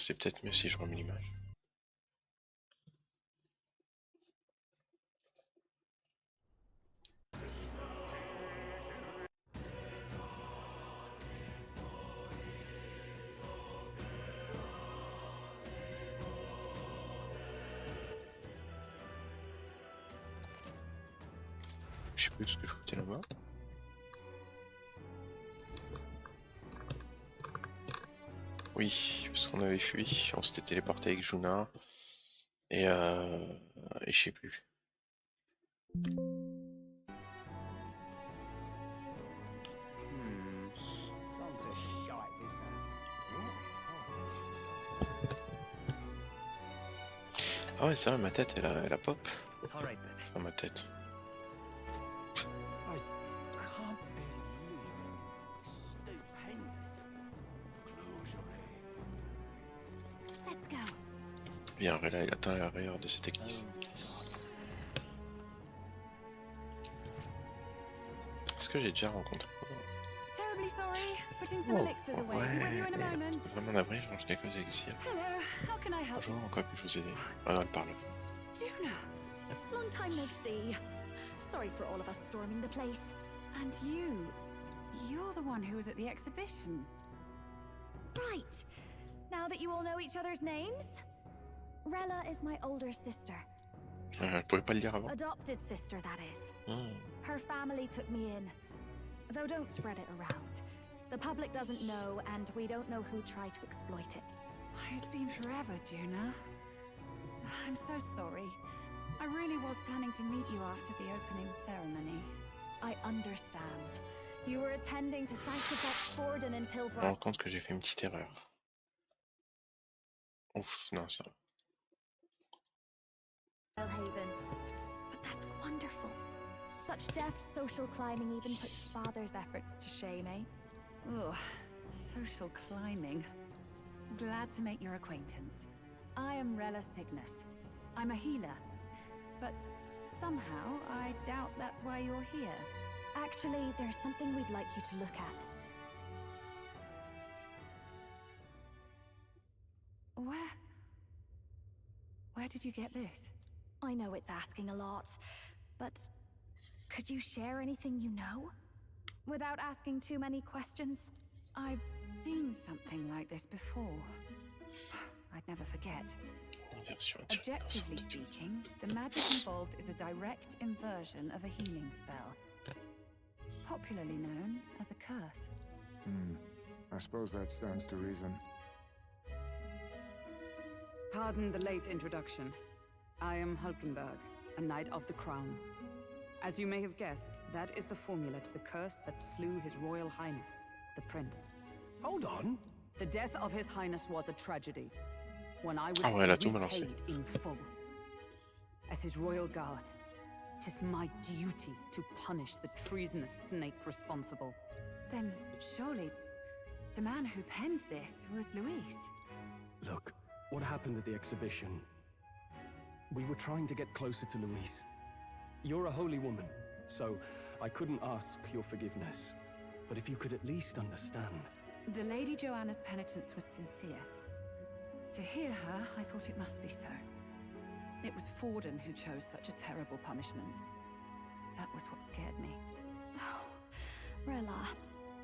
c'est peut-être mieux si je remets l'image. Je sais plus ce que je foutais là-bas. Oui, parce qu'on avait fui, on s'était téléporté avec Juna. Et je sais plus. Ah ouais, c'est vrai, ma tête, elle a pop. Enfin, ma tête. Bien, Rella, il atteint l'arrière de cette église. Est-ce que j'ai déjà rencontré? Oh, ouais, vraiment navré, je mange quelques élixirs. Bonjour, encore puis-je vous aider? Ah non, elle parle. Juna, long time no see. Sorry for all of us storming the place. And you're the one who was at the exhibition. Right. Now that you all know each other's names, Rella is my older sister. Elle pouvait pas le dire avant. Adopted sister, that is. Her family took me in. Though don't spread it around. The public doesn't know, and we don't know who tried to exploit it. It's been forever, Juna. I'm so sorry. I really was planning to meet you after the opening ceremony. I understand. You were attending to Sanctifex Forden until... Je me rends compte que j'ai fait une petite erreur. Ouf, non, ça. Haven. But that's wonderful. Such deft social climbing even puts father's efforts to shame, eh? Ugh, social climbing. Glad to make your acquaintance. I am Rella Cygnus. I'm a healer. But somehow, I doubt that's why you're here. Actually, there's something we'd like you to look at. Where did you get this? I know it's asking a lot, but could you share anything you know? Without asking too many questions? I've seen something like this before. I'd never forget. Objectively speaking, the magic involved is a direct inversion of a healing spell. Popularly known as a curse. I suppose that stands to reason. Pardon the late introduction. I am Hulkenberg, a Knight of the Crown. As you may have guessed, that is the formula to the curse that slew His Royal Highness, the Prince. Hold on! The death of His Highness was a tragedy, one I would say repaid in full. As His Royal Guard, it is my duty to punish the treasonous snake responsible. Then, surely, the man who penned this was Luis. Look, what happened at the exhibition? We were trying to get closer to Luis. You're a holy woman, so I couldn't ask your forgiveness. But if you could at least understand... The Lady Joanna's penitence was sincere. To hear her, I thought it must be so. It was Forden who chose such a terrible punishment. That was what scared me. Oh, Rella.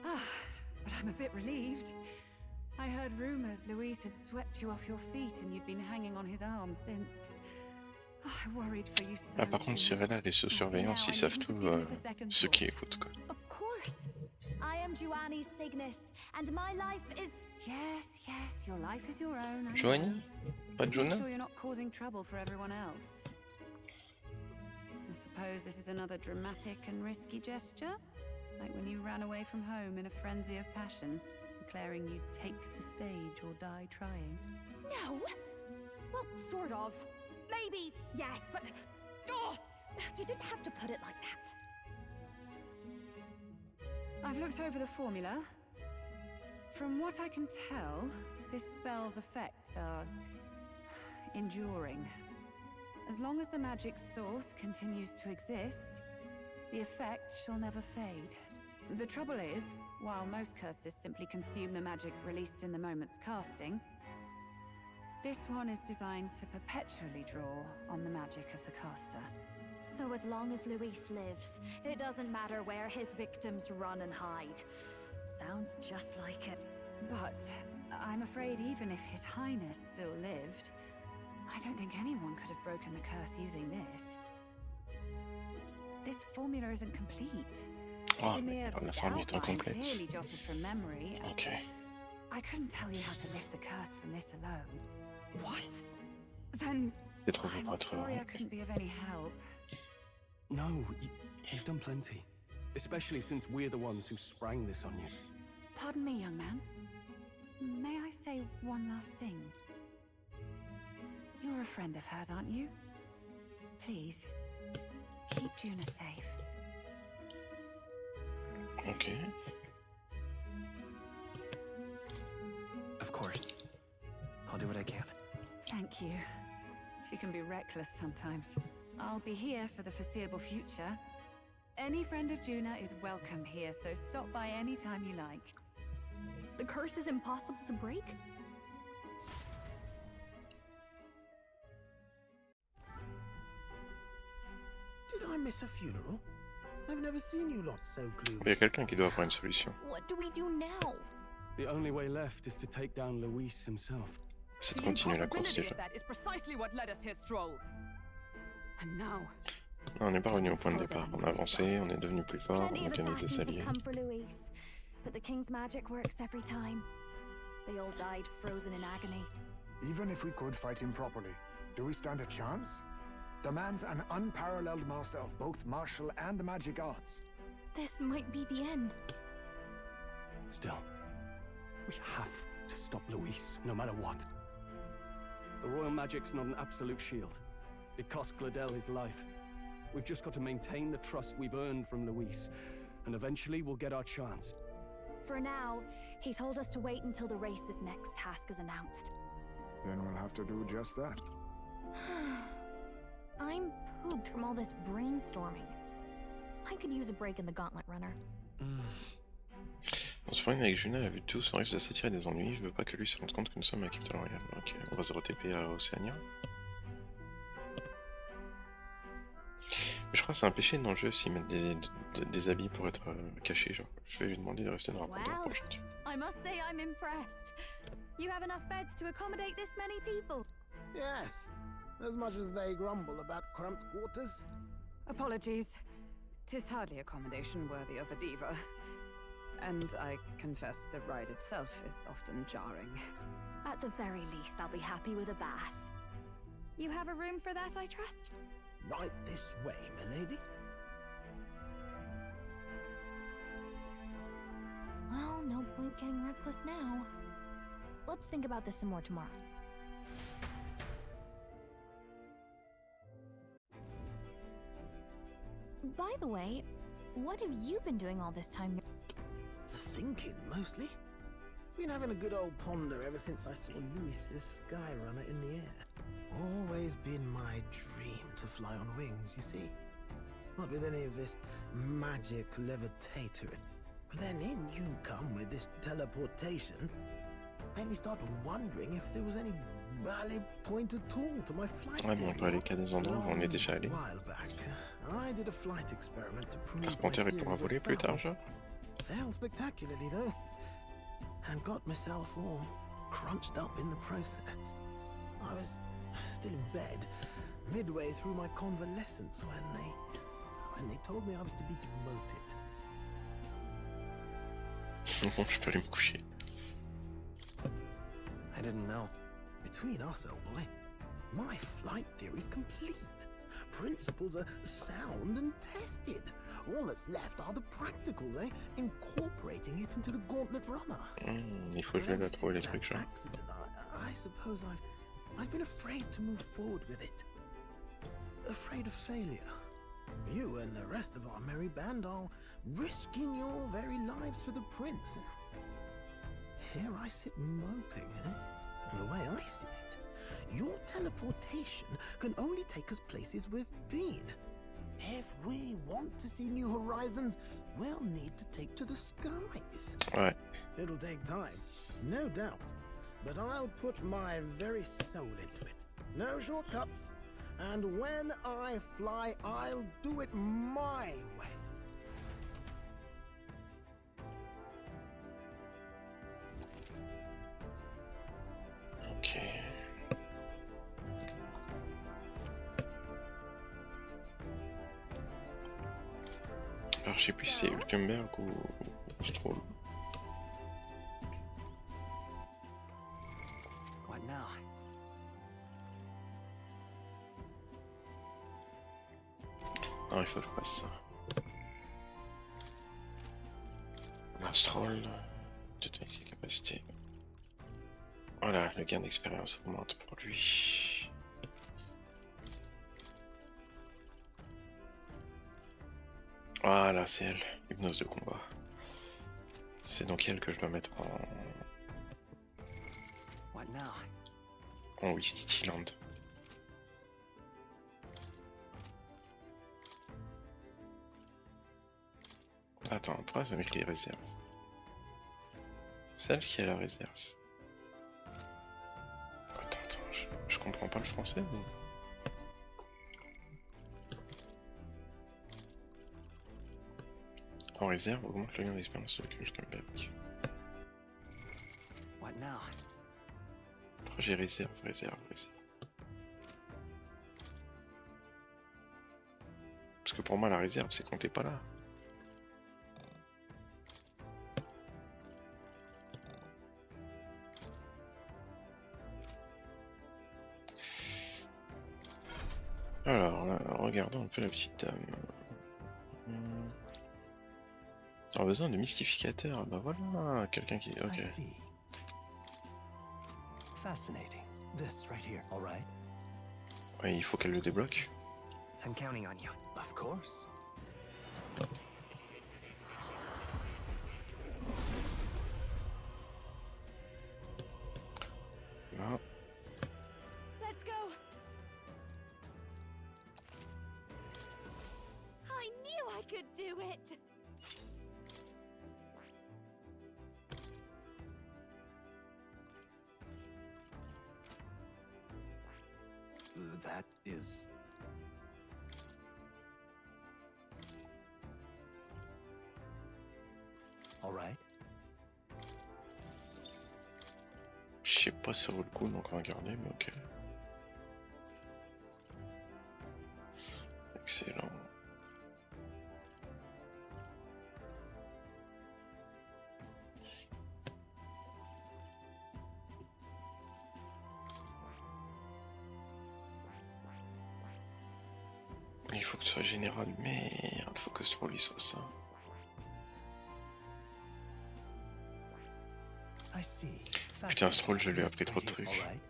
But I'm a bit relieved. I heard rumors Luis had swept you off your feet and you'd been hanging on his arm since. I worried for you so. Par contre, si Rella est sous surveillance, ils savent tout ceux qui écoutent, quoi. Of course. I am Joanny Cygnus, and my life is... Yes, your life is your own. Joanny? Pas Juna? Make sure you're not causing trouble for everyone else. I suppose this is another dramatic and risky gesture? Like when you ran away from home in a frenzy of passion, declaring you'd take the stage or die trying. No! Well, sort of. Maybe, yes, but... Oh, you didn't have to put it like that. I've looked over the formula. From what I can tell, this spell's effects are... enduring. As long as the magic source continues to exist, the effect shall never fade. The trouble is, while most curses simply consume the magic released in the moment's casting, This one is designed to perpetually draw on the magic of the caster. So as long as Luis lives, it doesn't matter where his victims run and hide. Sounds just like it. But I'm afraid even if His Highness still lived, I don't think anyone could have broken the curse using this. This formula isn't complete. Ah, It's a mere la formule est outline incomplète. clearly jotted from memory. Ok. I couldn't tell you how to lift the curse from this alone. What? Then C'est trop beau I'm pour être sorry vrai. I couldn't be of any help. No, you've done plenty. Especially since we're the ones who sprang this on you. Pardon me, young man. May I say one last thing? You're a friend of hers, aren't you? Please, keep Juna safe. Ok. Of course. I'll do what I can. Thank you. She can be reckless sometimes. I'll be here for the foreseeable future. Any friend of Juna is welcome here, so stop by any time you like. The curse is impossible to break? Did I miss a funeral? I've never seen you lot so gloomy. Il y a quelqu'un qui doit avoir une solution. What do we do now? The only way left is to take down Luis himself. C'est de The continuer la course impossibility déjà. of that is precisely what led us here, Stroll. And now, Non, on n'est pas revenu au point de départ. On a avancé, on est devenu plus fort, Plenty on a of gagné des assassins alliés. have come for Luis, but the king's magic works every time. They all died frozen in agony. Even if we could fight him properly, do we stand a chance? The man's an unparalleled master of both martial and magic arts. This might be the end. Still, we have to stop Luis, no matter what. The royal magic's not an absolute shield. It cost Gladel his life. We've just got to maintain the trust we've earned from Luis, and eventually we'll get our chance. For now, he told us to wait until the race's next task is announced. Then we'll have to do just that. I'm pooped from all this brainstorming. I could use a break in the gauntlet runner. On se avec Juna, elle a vu tous, on risque de s'attirer des ennuis, je veux pas que lui se rende compte que nous sommes à Capital Royale. Ok, on va se re-TP à Océania. Mais je crois que c'est un péché dans le jeu s'ils mettent des habits pour être cachés, genre. Je vais lui demander de rester dans la porte de la Well, prochaine. I must say I'm impressed. You have enough beds to accommodate this many people. Yes, as much as they grumble about cramped quarters. apologies. 'Tis hardly accommodation worthy of a diva. And I confess the ride itself is often jarring. At the very least, I'll be happy with a bath. You have a room for that, I trust? Right this way, milady. Well, no point getting reckless now. Let's think about this some more tomorrow. By the way, what have you been doing all this time? Thinking, mostly. Been having a good old ponder ever since I saw Luis's Skyrunner in the air. Always been my dream to fly on wings, you see. Not with any of this magic levitator. But then in you come with this teleportation. Made me start wondering if there was any valid point at all to my flight Ouais, mais on theory. peut aller qu'à des endroits où on est déjà allé. A while back, I did a flight experiment to prove my Carpenter, il theory pourra was voler plus tard, sound. genre. Failed spectacularly though, and got myself all crunched up in the process. I was still in bed, midway through my convalescence when they told me I was to be demoted. Bon, je peux aller me coucher. I didn't know. Between us, old boy, my flight theory's complete. Principles are sound and tested. All that's left are the practicals, eh? Incorporating it into the gauntlet runner. Il faut jouer Ever à trouver les since trucs, that genre. accident, I suppose I've been afraid to move forward with it. Afraid of failure. You and the rest of our merry band are risking your very lives for the prince. Here I sit moping, eh? And the way I see it, your teleportation can only take us places we've been. If we want to see new horizons, we'll need to take to the skies. Ouais. It'll take time, no doubt. but I'll put my very soul into it. No shortcuts. And when I fly, I'll do it my way. Ok. Alors je sais plus si c'est Hulkenberg ou Stroll. What now? Non, il faut que je fasse ça. Un Stroll, toute ses capacités. Voilà, le gain d'expérience augmente pour lui. Voilà, c'est elle, hypnose de combat. C'est donc elle que je dois mettre What now? en Wistitiland. Attends, pourquoi ça met les réserves? Celle qui a la réserve. Attends, je comprends pas le français ou... En réserve, augmente le gain d'expérience de Hulkenberg. What now? J'ai réserve. Parce que pour moi la réserve c'est quand t'es pas là. Alors, regardons un peu la petite dame. On a besoin de mystificateur. Bah voilà, quelqu'un qui... Ok. I see. Fascinating. This right here, all right? Ouais, il faut qu'elle le débloque. I'm counting on you. Of course. Là. Let's go. I knew I could do it. That is... All right. Je sais pas si ça vaut le coup, donc on va garder, mais ok. Excellent. Il faut que tu sois général, merde, faut que ce rôle soit ça. I see. Putain, ce troll, je lui ai This appris trop de right here, trucs. all right?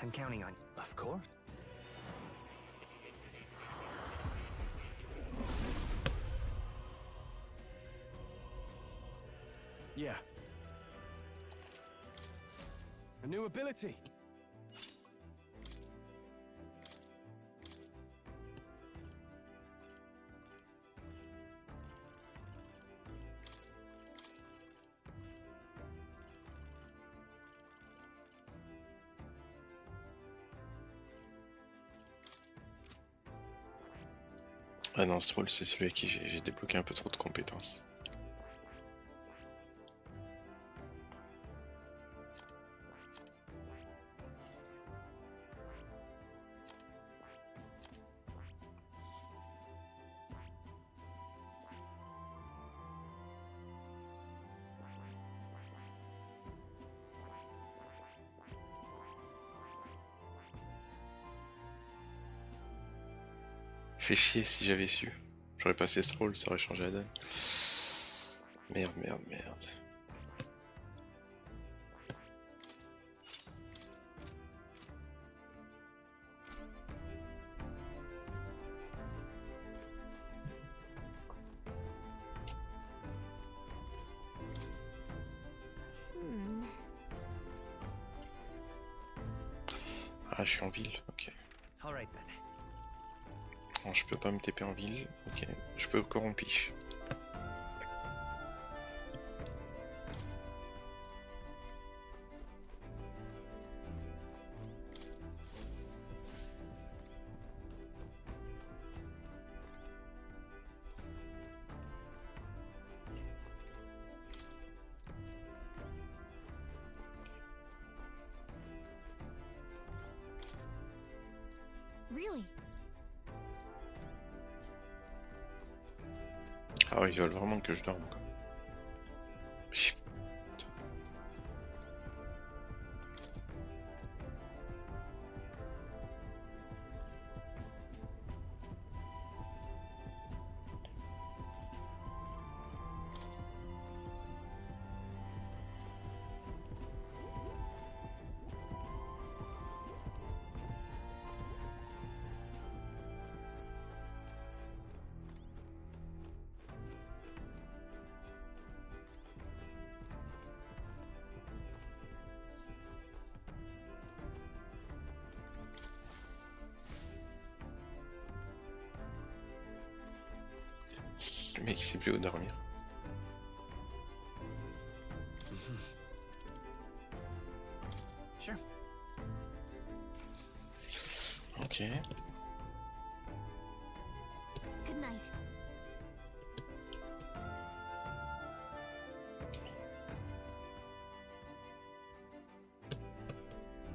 I'm counting on you. Of course. Yeah. A new ability. Ah non, ce troll, c'est celui à qui j'ai débloqué un peu trop de compétences. Fait chier si j'avais su. J'aurais passé ce troll, ça aurait changé la donne. Merde. Ah, je suis en ville, ok. All right then. Non, je peux pas me TP en ville, ok. Je peux corrompiche. Really? Ah ouais, ils veulent vraiment que je dorme quoi. Chut. Le mec il sait plus où dormir. Sure. Ok. Good night.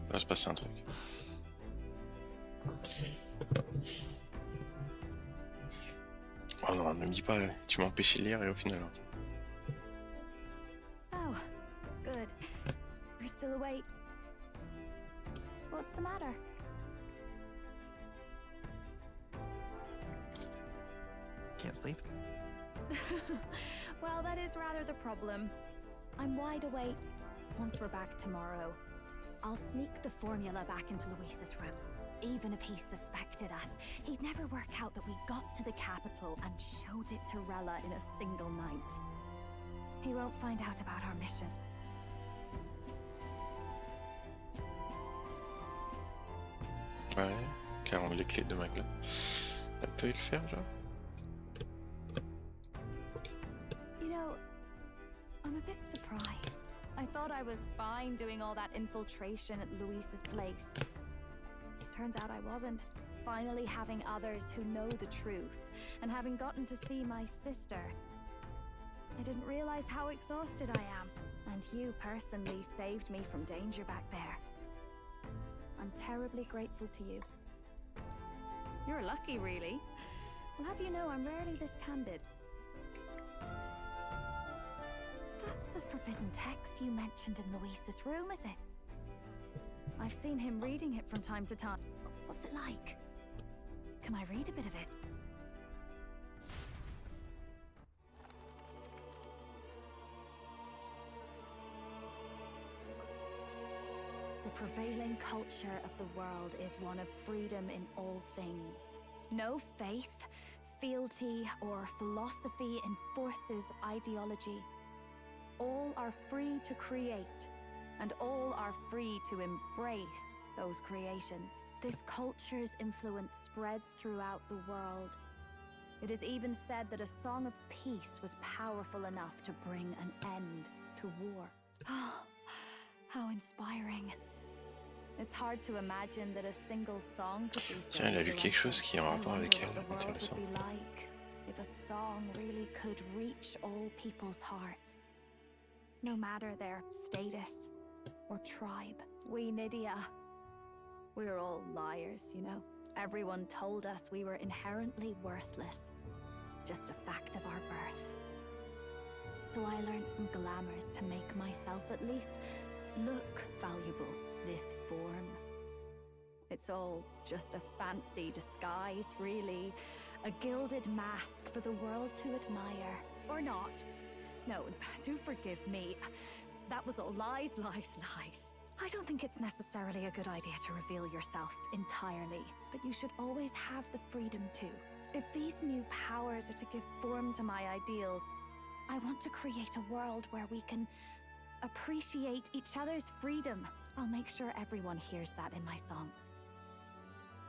Il va se passer un truc. Oh non, ne me dis pas, tu m'as empêché de lire et au final. Oh, good. You're still awake. What's the matter? Can't sleep? Well, that is rather the problem. I'm wide awake. Once we're back tomorrow, I'll sneak the formula back into Luis's room. Even if he suspected us, he'd never work out that we got to the capital and showed it to Rella in a single night. He won't find out about our mission. Ouais, carrément les clés de ma gueule. Elle peut le faire, genre. You know, I'm a bit surprised. I thought I was fine doing all that infiltration at Luis's place. Turns out I wasn't. Finally having others who know the truth, and having gotten to see my sister. I didn't realize how exhausted I am, and you personally saved me from danger back there. I'm terribly grateful to you. You're lucky, really. I'll have you know I'm rarely this candid. That's the forbidden text you mentioned in Luis's room, is it? I've seen him reading it from time to time. What's it like? Can I read a bit of it? The prevailing culture of the world is one of freedom in all things. No faith, fealty, or philosophy enforces ideology. All are free to create, and all are free to embrace those creations. This culture's influence spreads throughout the world. It is even said that a song of peace was powerful enough to bring an end to war. How inspiring. It's hard to imagine that a single song could be so Tiens, elle a lu quelque chose qui est en I rapport wonder avec elle. what the world would Intéressant. be like if a song really could reach all people's hearts. No matter their status or tribe. We Nydia, we're all liars, you know. Everyone told us we were inherently worthless. Just a fact of our birth. So I learned some glamours to make myself at least look valuable. This form. It's all just a fancy disguise, really. A gilded mask for the world to admire. Or not. No, do forgive me. That was all lies, lies, lies. I don't think it's necessarily a good idea to reveal yourself entirely, but you should always have the freedom to. If these new powers are to give form to my ideals, I want to create a world where we can appreciate each other's freedom. I'll make sure everyone hears that in my songs.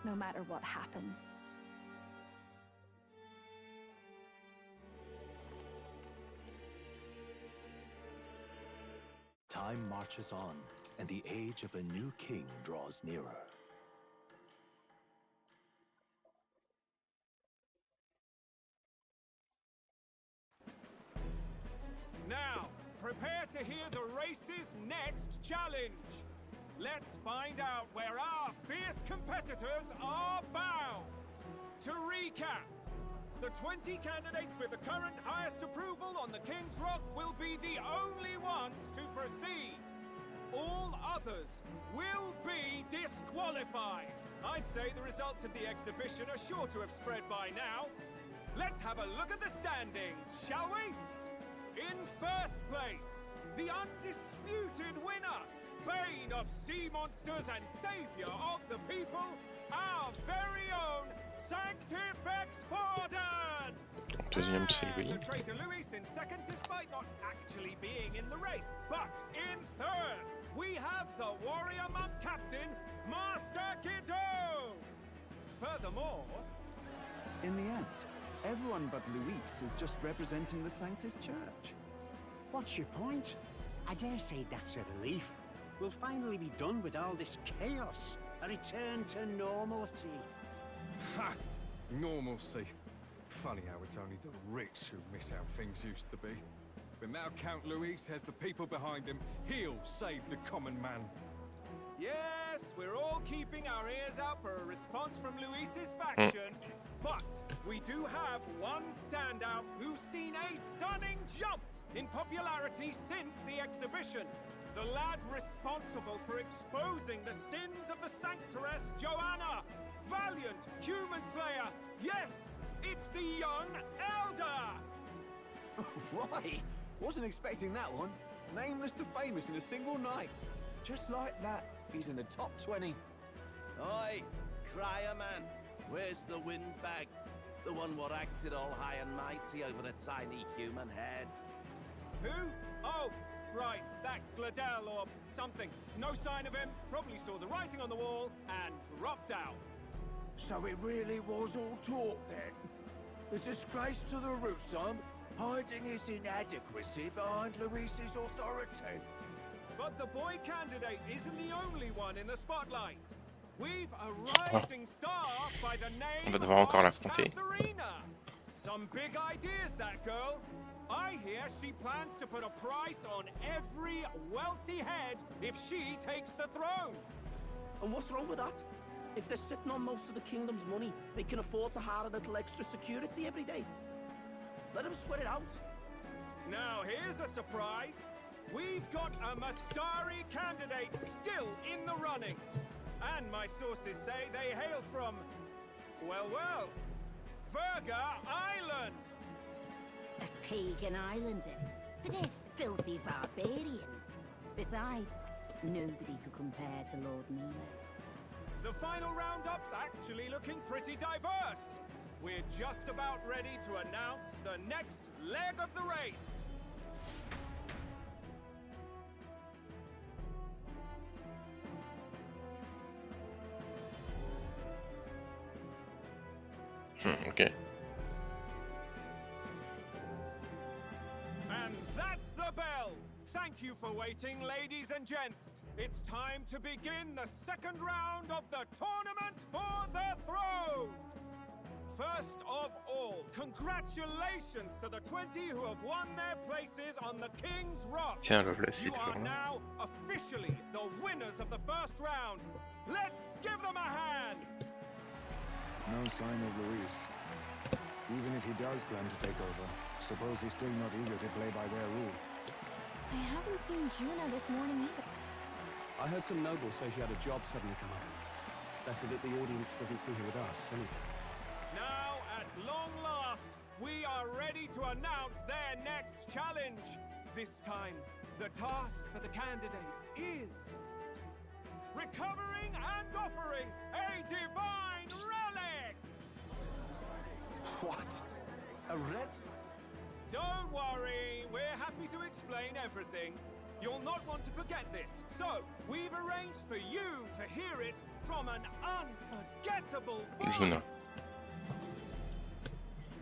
No matter what happens. Time marches on, and the age of a new king draws nearer. Now, prepare to hear the race's next challenge. let's find out where our fierce competitors are bound. To recap, the 20 candidates with the current highest approval on the King's Rock will be the only ones to proceed. All others will be disqualified. I'd say the results of the exhibition are sure to have spread by now. Let's have a look at the standings, shall we? In first place, the undisputed winner, bane of sea monsters and savior of the people, our very own Sanctifex Pardon! Deuxième, c'est Louis. The traitor Louis in second, despite not actually being in the race. But in third, we have the warrior monk captain, Master Guido! Furthermore... In the end, everyone but Luis is just representing the Sanctus Church. What's your point? I dare say that's a relief. We'll finally be done with all this chaos. A return to normalcy. Ha! Normalcy. Funny how it's only the rich who miss how things used to be. But now Count Luis has the people behind him. He'll save the common man. Yes, we're all keeping our ears out for a response from Luis's faction. But we do have one standout who's seen a stunning jump in popularity since the exhibition. The lad responsible for exposing the sins of the Sanctoress Joanna. Valiant human slayer. Yes, it's the young elder. Right. Wasn't expecting that one. Nameless to famous in a single night. Just like that, he's in the top 20. Oi, crier man. Where's the windbag? The one what acted all high and mighty over a tiny human head. Who? Oh, right, that Gladel or something. No sign of him, probably saw the writing on the wall and dropped out. So it really was all talk then? A disgrace to the Rootsom, hiding his inadequacy behind Luis's authority. But the boy candidate isn't the only one in the spotlight. We've a rising star by the name On va devoir encore of l'affronter. Katharina. Some big ideas, that girl. I hear she plans to put a price on every wealthy head if she takes the throne. And what's wrong with that? If they're sitting on most of the kingdom's money, they can afford to hire a little extra security every day. Let them sweat it out. Now here's a surprise. We've got a Mastari candidate still in the running. And my sources say they hail from, well, Verga Island. A pagan island, but they're filthy barbarians. Besides, nobody could compare to Lord Milo. The final roundup's actually looking pretty diverse. We're just about ready to announce the next leg of the race. Okay. And that's the bell. Thank you for waiting, ladies and gents. It's time to begin the second round of the tournament for the throne. First of all, congratulations to the 20 who have won their places on the King's Rock. Tiens, le voilà, You are now officially the winners of the first round. Let's give them a hand. No sign of Luis. Even if he does plan to take over, suppose he's still not eager to play by their rule. I haven't seen Juna this morning either. I heard some nobles say she had a job suddenly come up. Better that the audience doesn't see her with us, anyway. Now, at long last, we are ready to announce their next challenge. This time, the task for the candidates is recovering and offering a divine relic! What? A relic? Don't worry, we're happy to explain everything. You'll not want to forget this, so we've arranged for you to hear it from an unforgettable voice.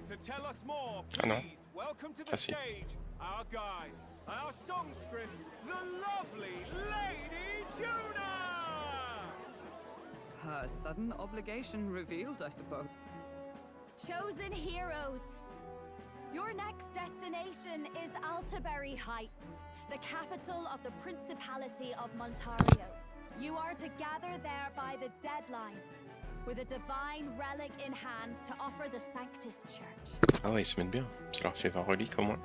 To tell us more, please welcome to the stage our guide, our songstress, the lovely Lady Juna! Her sudden obligation revealed, I suppose. Chosen heroes, your next destination is Altaberry Heights, the capital of the Principality of Montario. You are to gather there by the deadline, with a divine relic in hand to offer the Sanctus Church. Ah ouais, ils se mettent bien. Ça leur fait 20 reliques au moins.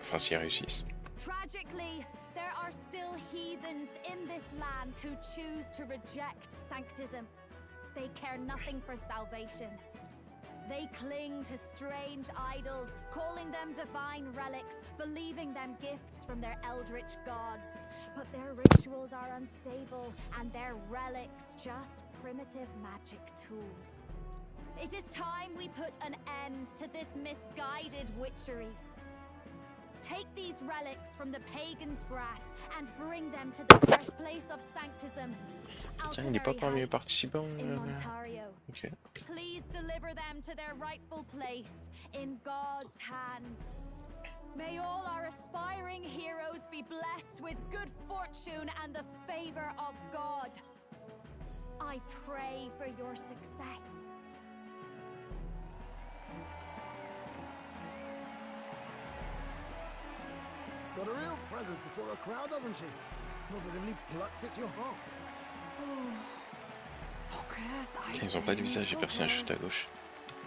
Enfin, s'ils réussissent. Tragically, there are still heathens in this land who choose to reject sanctism. They care nothing for salvation. They cling to strange idols, calling them divine relics, believing them gifts from their eldritch gods. But their rituals are unstable, and their relics just primitive magic tools. It is time we put an end to this misguided witchery. Take these relics from the pagan's grasp and bring them to the birthplace of sanctism. Tiens, il n'est pas parmi les participants. In Montario. Ok. Please deliver them to their rightful place in God's hands. May all our aspiring heroes be blessed with good fortune and the favor of God. I pray for your success. Got a real presence before a crowd, doesn't she? Positively plucks at your heart. Ils ont pas de visage des personnages tout à gauche.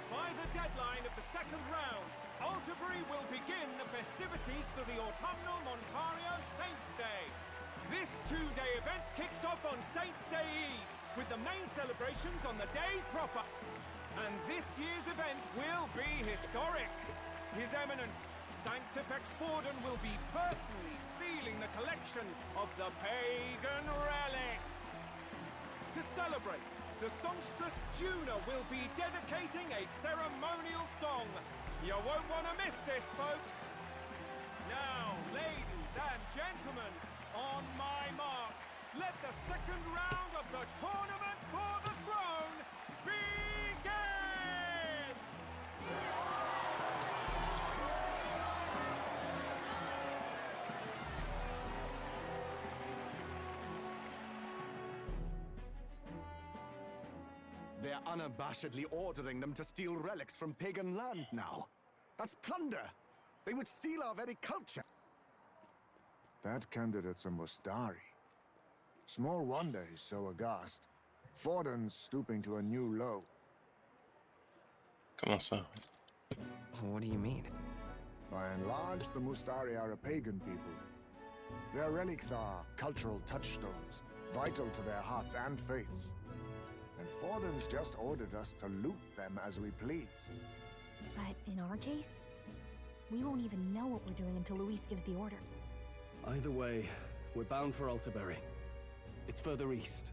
By the deadline of the second round, Alderbury will begin the festivities for the autumnal Montario Saints' Day. This two-day event kicks off on Saints' Day Eve, with the main celebrations on the day proper. And this year's event will be historic. His Eminence, Sanctifex Forden, will be personally sealing the collection of the pagan relics. To celebrate, the songstress Juna will be dedicating a ceremonial song. You won't want to miss this, folks. Now, ladies and gentlemen, on my mark, let the second round of the tournament for the throne begin! They're unabashedly ordering them to steal relics from pagan land now. That's plunder. They would steal our very culture. That candidate's a Mustari. Small wonder he's so aghast. Forden's stooping to a new low. Comment ça? What do you mean? By and large, the Mustari are a pagan people. Their relics are cultural touchstones, vital to their hearts and faiths. And Forden's just ordered us to loot them as we please. But in our case, we won't even know what we're doing until Luis gives the order. Either way, we're bound for Alderbury. It's further east.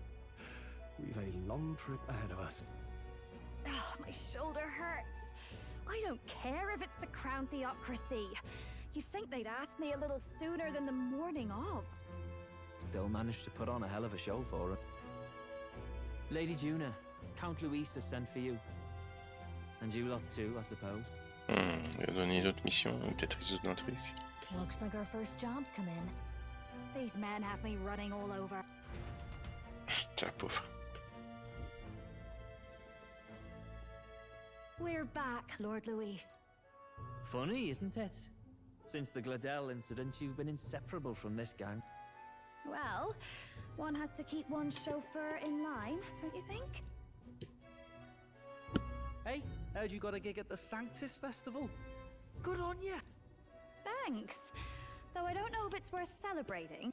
We've a long trip ahead of us. Oh, my shoulder hurts. I don't care if it's the Crown Theocracy. You'd think they'd ask me a little sooner than the morning of. Still managed to put on a hell of a show for her. Lady Juna, Count Luis has sent for you. And you lot too, I suppose. Il va donner une autre mission, peut-être résoudre un truc. Looks like our first job's come in. These men have me running all over. La pauvre. We're back, Lord Luis. Funny, isn't it? Since the Gladel incident, you've been inseparable from this gang. Well, one has to keep one's chauffeur in line, don't you think? Hey, heard you got a gig at the Sanctus Festival. Good on ya. Thanks. Though I don't know if it's worth celebrating.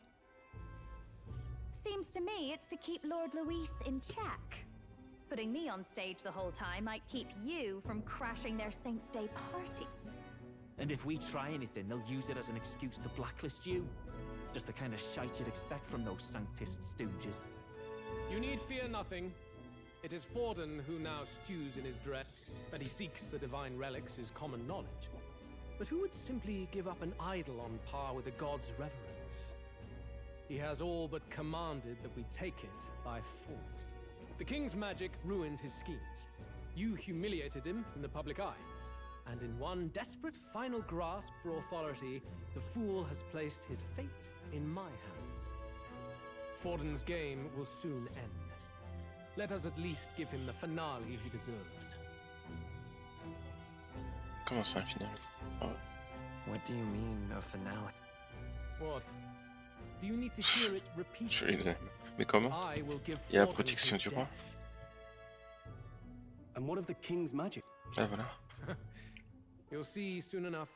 Seems to me it's to keep Lord Luis in check. Putting me on stage the whole time might keep you from crashing their Saints' Day party. And if we try anything, they'll use it as an excuse to blacklist you. Just the kind of shite you'd expect from those Sanctist stooges. You need fear nothing. It is Forden who now stews in his dread. That he seeks the divine relics is common knowledge. But who would simply give up an idol on par with a god's reverence? He has all but commanded that we take it by force. The king's magic ruined his schemes. You humiliated him in the public eye. And in one desperate final grasp for authority, the fool has placed his fate in my hand. Forden's game will soon end. Let us at least give him the finale he deserves. Comment ça, un final? Oh. What do you mean, a finale? What? Do you need to hear it Je repeated? les... Mais comment? I will give Il y a la Fortune protection his du roi. death. And what of the king's magic? Ah voilà. You'll see soon enough.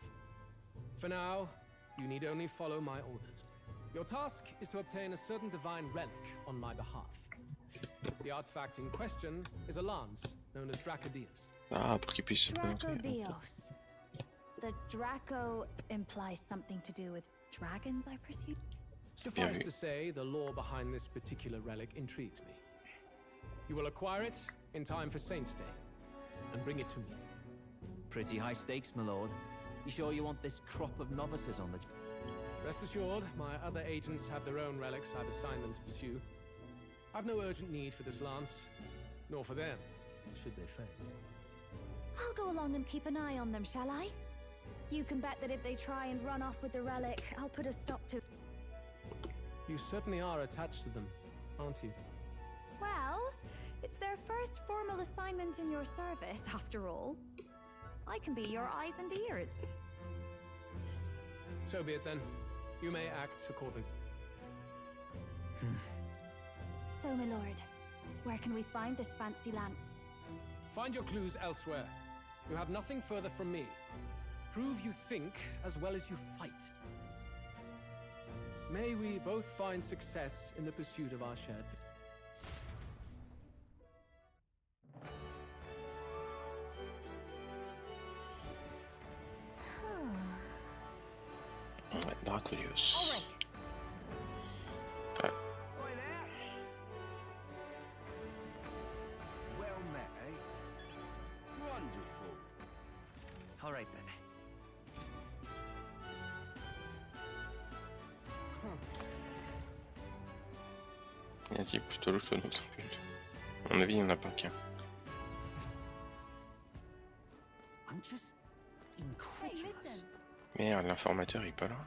For now, you need only follow my orders. Your task is to obtain a certain divine relic on my behalf. The artifact in question is a lance known as Dracodius. Ah, pour qu'il puisse se prononcer. Dracodios. The Draco implies something to do with dragons, I presume? Suffice to say, the lore behind this particular relic intrigues me. You will acquire it in time for Saint's Day, and bring it to me. Pretty high stakes, my lord. You sure you want this crop of novices on the... Rest assured, my other agents have their own relics I've assigned them to pursue. I've no urgent need for this lance, nor for them, should they fail. I'll go along and keep an eye on them, shall I? You can bet that if they try and run off with the relic, I'll put a stop to... You certainly are attached to them, aren't you? Well, it's their first formal assignment in your service, after all. I can be your eyes and ears. So be it then. You may act accordingly. So, my lord, where can we find this fancy lamp? Find your clues elsewhere. You have nothing further from me. Prove you think as well as you fight. May we both find success in the pursuit of our shared... Dracodius. Ouais. Well met, eh? Wonderful. All right then. Il y a qui est plutôt louche notre truc. À mon avis, il n'y en a pas qu'un. I'm just incredulous. Merde, l'informateur il est pas là.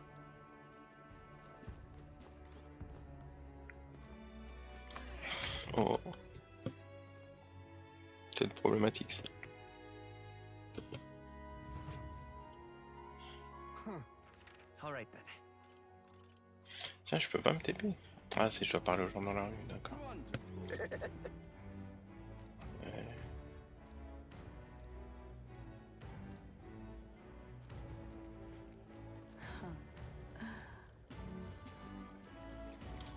Oh. C'est problématique ça. All right then. Tiens, je peux pas me TP. Ah, si je dois parler aux gens dans la rue, d'accord.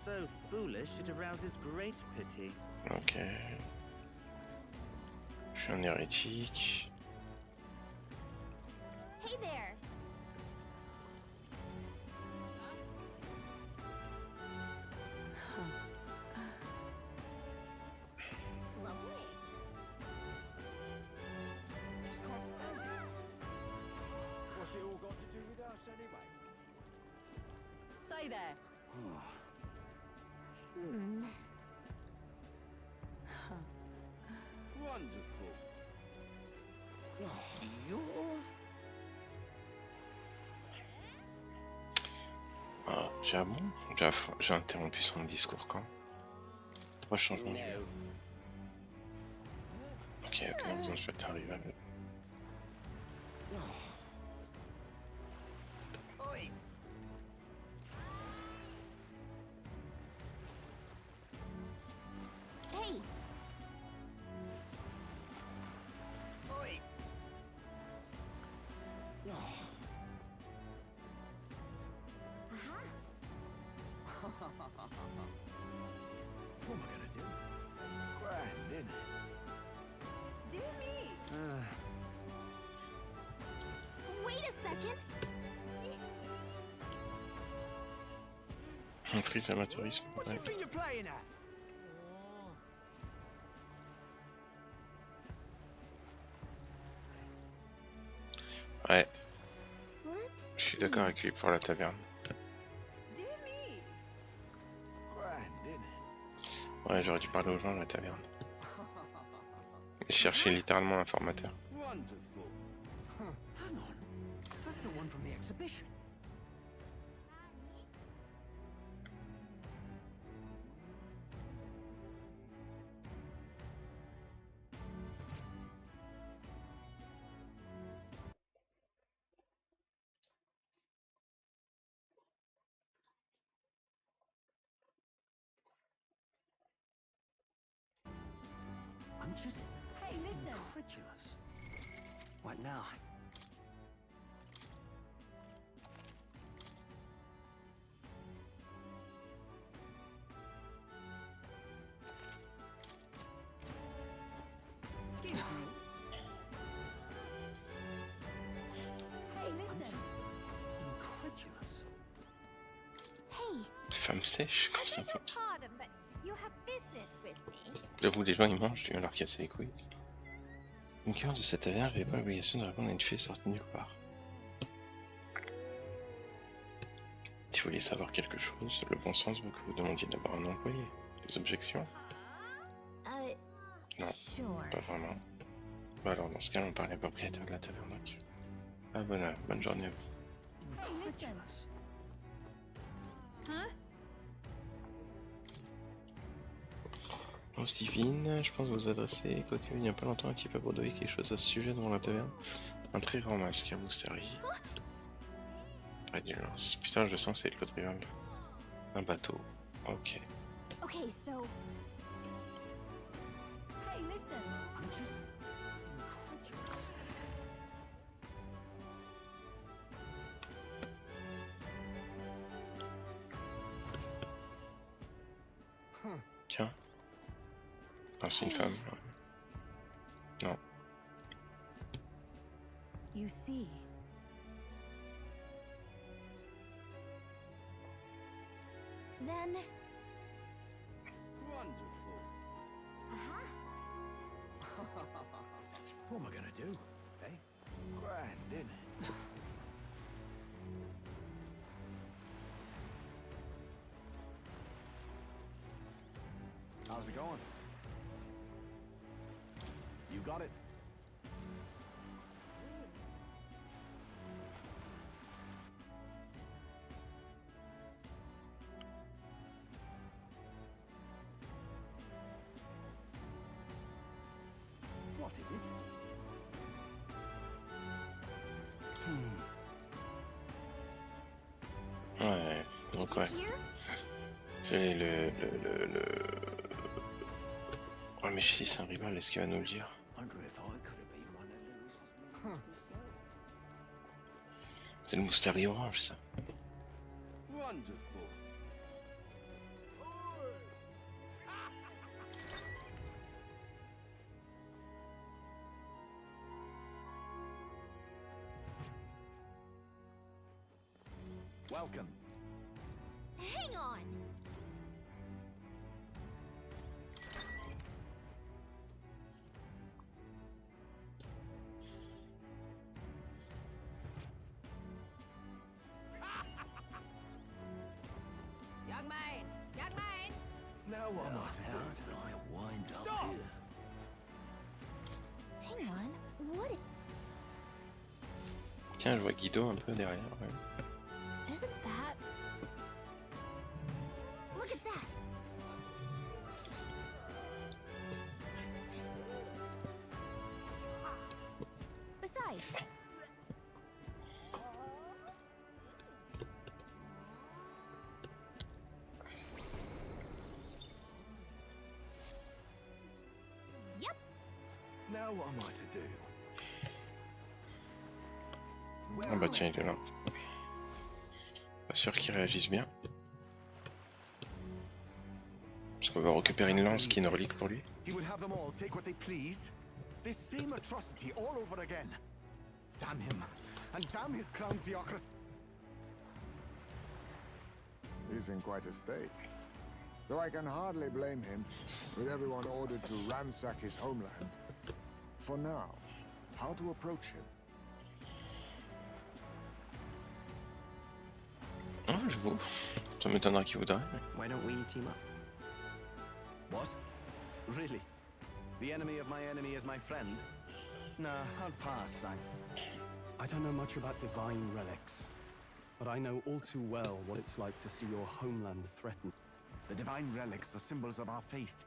So foolish, it arouses great pity. Ok. Je suis un hérétique. Hey there! Lovely. Just can't stand it. What's it all got to do with us anyway? Say there. Wonderful. You're... Ah, j'ai interrompu son discours quand? Trois changements. Ok, aucune raison, je vais t'arriver à me... Hey! Oi! What am I gonna do? Grand, isn't it? Do me! Wait a second! Prise amateurisme. What do you Ouais. think you're playing at? Ouais. Je suis d'accord avec lui pour la taverne. Do me! Grand, isn't it? Ouais, j'aurais dû parler aux gens à la taverne. Et chercher littéralement l'informateur. Wonderful. Hang on. That's the one from the exhibition. incredulous. What now? Excuse me. Hey, listen. Incredulous. Hey, Femme sèche, comme ça, femme sèche. pardon, but you have business with me. J'avoue, les gens ils mangent, je viens leur casser les couilles. Une cœur de cette taverne, j'avais pas l'obligation de répondre à une fille sortie de nulle part. Si vous vouliez savoir quelque chose, le bon sens veut que vous demandiez d'abord un employé. Des objections? Non, pas vraiment. Bah alors dans ce cas, on parlait au propriétaire de la taverne donc. Ah bonne journée à vous. Hey, listen. Huh? Bon Steven, je pense vous adresser, quoique il n'y a pas longtemps un type a brodevé quelque chose à ce sujet devant la taverne. Un très grand masque à moustarie. Près du lance. Putain je sens que c'est l'autre rival. Un bateau. Ok. Okay, so Hey, listen. I'm just incredulous. Tiens. Ah c'est une femme. Non. You see, then Wonderful. What am I gonna do? Eh? Grand, innit? How's it going? You got it. What is it? Ouais, donc ouais. C'est le... Ouais mais si c'est un rival, est-ce qu'il va nous le dire? C'est le moustarie orange ça. Wonderful. Welcome. hang on. Young man! Young man! Now what am I to do? Did I wind up Stop! here? Hang on. What Tiens, je vois Guido un peu derrière. Ouais. isn't that? Look at that. Besides, yep. Now what am I to do? Ah bah tiens, il est là. Pas sûr qu'il réagisse bien. Parce qu'on va récupérer une lance qui est une relique pour lui. He would have them all take what they please. This same atrocity all over again. Damn him. And damn his crown theocracy. He's in quite a state. Though I can hardly blame him, with everyone ordered to ransack his homeland. For now, how to approach him? Ah, j'avoue. Ça m'étonnerait qu'il voudrait. Why don't we team up? What? Really? The enemy of my enemy is my friend? Nah, I'll pass, thank. I don't know much about divine relics, but I know all too well what it's like to see your homeland threatened. The divine relics are symbols of our faith.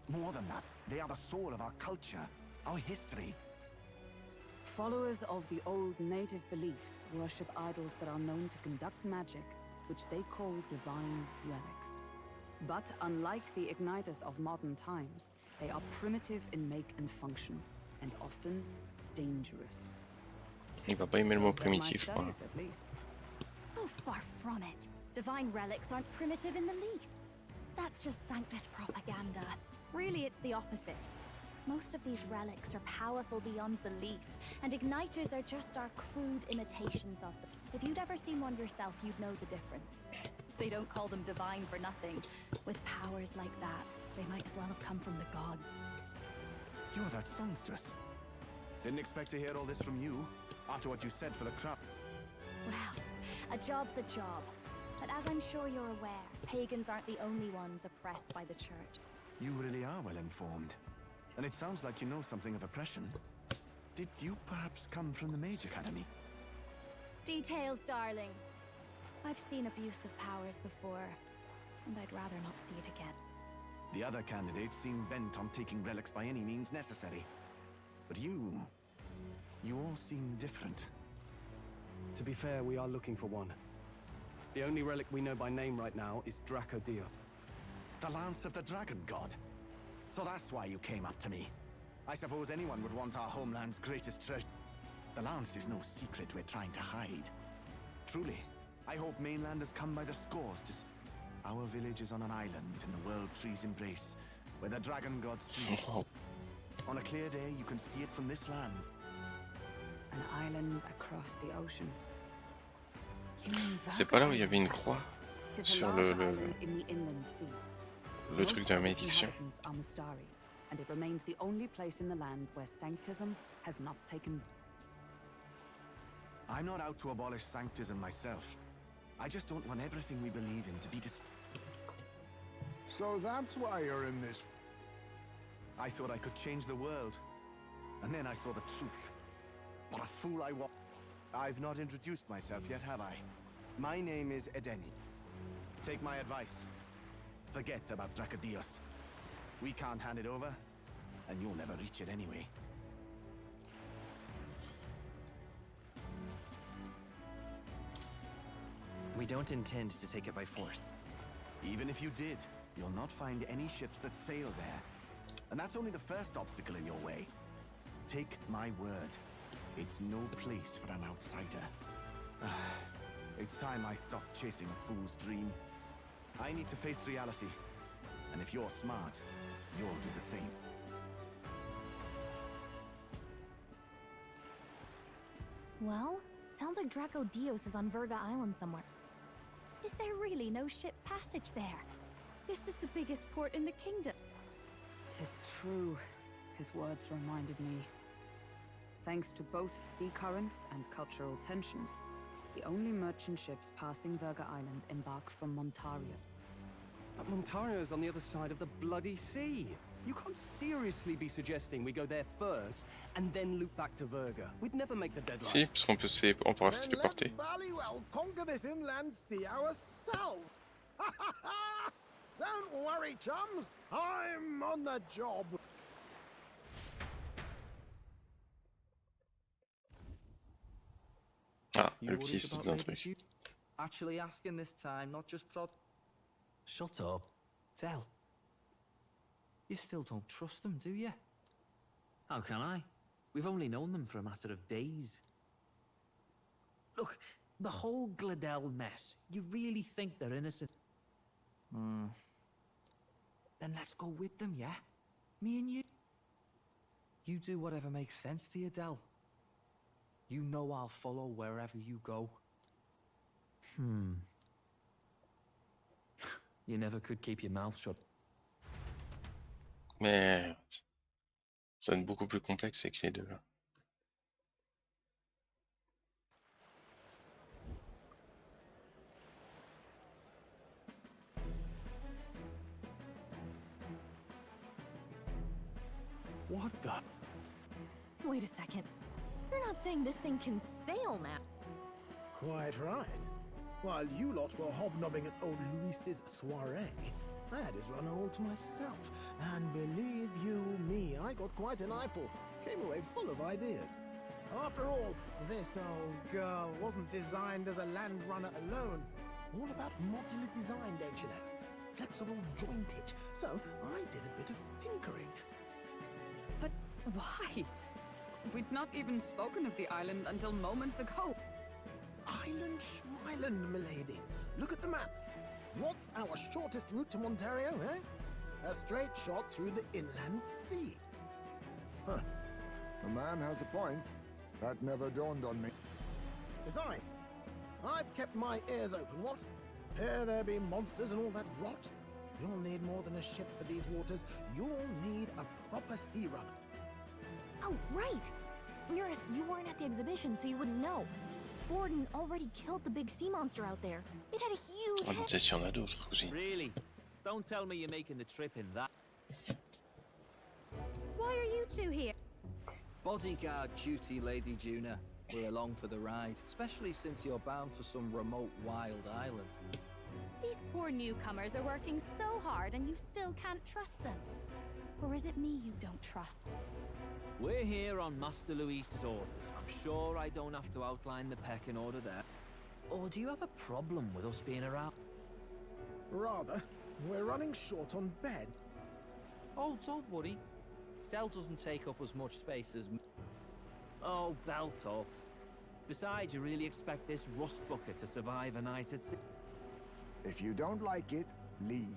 More than that, they are the soul of our culture, our history. Followers of the old native beliefs worship idols that are known to conduct magic, which they call divine relics. But unlike the igniters of modern times, they are primitive in make and function. and often dangerous. Il va pas aimer le mot So said my primitif, je crois. studies, at least. Oh, far from it. Divine relics aren't primitive in the least. That's just Sanctus propaganda. Really, it's the opposite. Most of these relics are powerful beyond belief, and igniters are just our crude imitations of them. If you'd ever seen one yourself, you'd know the difference. They don't call them divine for nothing. With powers like that, they might as well have come from the gods. You're that songstress. Didn't expect to hear all this from you, after what you said for the crowd. Well, a job's a job. But as I'm sure you're aware, pagans aren't the only ones oppressed by the church. You really are well informed. And it sounds like you know something of oppression. Did you perhaps come from the Mage Academy? Details, darling. I've seen abuse of powers before, and I'd rather not see it again. The other candidates seem bent on taking relics by any means necessary. But you all seem different. To be fair, we are looking for one. The only relic we know by name right now is Draco Dio. The Lance of the Dragon God. So that's why you came up to me. I suppose anyone would want our homeland's greatest treasure. The Lance is no secret we're trying to hide. Truly, I hope mainlanders come by the scores to... Our village is on an island in the World Tree's embrace, where the Dragon God sleeps. On a clear day, you can see it from this land. An island across the ocean. C'est pas là où il y avait une croix sur le truc de la malédiction. And it remains the only place in the land where sanctism has not taken. I'm not out to abolish sanctism myself. I just don't want everything we believe in to be So that's why you're in this. I thought I could change the world. And then I saw the truth. What a fool I was. I've not introduced myself yet, have I? My name is Edeni. Take my advice. Forget about Dracodios. We can't hand it over, and you'll never reach it anyway. We don't intend to take it by force. Even if you did, you'll not find any ships that sail there. And that's only the first obstacle in your way. Take my word. It's no place for an outsider. It's time I stopped chasing a fool's dream. I need to face reality. And if you're smart, you'll do the same. Well, sounds like Draco Dios is on Virga Island somewhere. Is there really no ship passage there? This is the biggest port in the kingdom. 'Tis true. His words reminded me. Thanks to both sea currents and cultural tensions, the only merchant ships passing Virga Island embark from Montaria. But Montario's on the other side of the bloody sea. You can't seriously be suggesting we go there first and then loop back to Virga. We'd never make the deadline. Si, parce qu'on peut on pourra se téléporter. Ballywell conquer this inland sea ourselves. Don't worry, chums. I'm on the job. Ah, You le worried petit site about d'un Lady truc. Ju- Actually asking this time, not just prod. Shut up. Tell. You still don't trust them, do you? How can I? We've only known them for a matter of days. Look, the whole Gladell mess, you really think they're innocent? Hmm. Then let's go with them, yeah? Me and you. You do whatever makes sense to you, Del. You know I'll follow wherever you go. You never could keep your mouth shut. Merde. Ça donne beaucoup plus complexe que les deux là. What the? Wait a second. You're not saying this thing can sail, man? Quite right. While you lot were hobnobbing at old Luis's soiree, I had his run all to myself. And believe you me, I got quite an eyeful. Came away full of ideas. After all, this old girl wasn't designed as a land runner alone. All about modular design, don't you know? Flexible jointage. So I did a bit of tinkering. But why? We'd not even spoken of the island until moments ago. Island Schmyland, milady. Look at the map. What's our shortest route to Ontario, eh? A straight shot through the inland sea. Huh. The man has a point. That never dawned on me. Besides, I've kept my ears open, what? Here there be monsters and all that rot. You'll need more than a ship for these waters. You'll need a proper sea runner. Oh, right! Nurse, you weren't at the exhibition, so you wouldn't know. Forden already killed the big sea monster out there. It had a huge head. Peut-être qu'il y en a d'autres, cousine. Really? Don't tell me you're making the trip in that. Why are you two here? Bodyguard duty, Lady Juna. We're along for the ride, especially since you're bound for some remote wild island. These poor newcomers are working so hard and you still can't trust them. Or is it me you don't trust? We're here on Master Luis's orders. I'm sure I don't have to outline the pecking order there. Or do you have a problem with us being around? Rather, we're running short on bed. Oh, don't worry. Dell doesn't take up as much space as me. Oh, belt up. Besides, you really expect this rust bucket to survive a night at sea? If you don't like it, leave.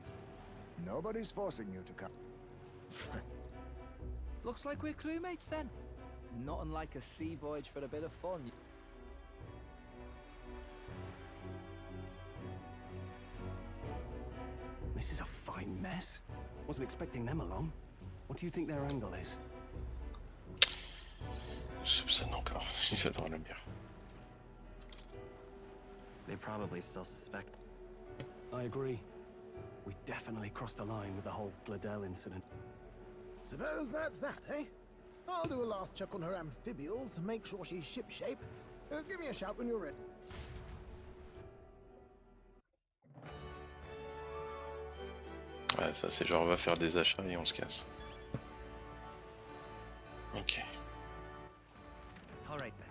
Nobody's forcing you to come. Looks like we're crewmates then. Not unlike a sea voyage for a bit of fun. This is a fine mess. Wasn't expecting them along. What do you think their angle is? Je soupçonne encore. Ils adorent la bière. They probably still suspect. I agree. We definitely crossed a line with the whole Gladell incident. Suppose that's that, eh? I'll do a last check on her amphibials, make sure she's shipshape. Give me a shout when you're ready. Ouais, ça c'est genre on va faire des achats et on se casse. Ok. All right then.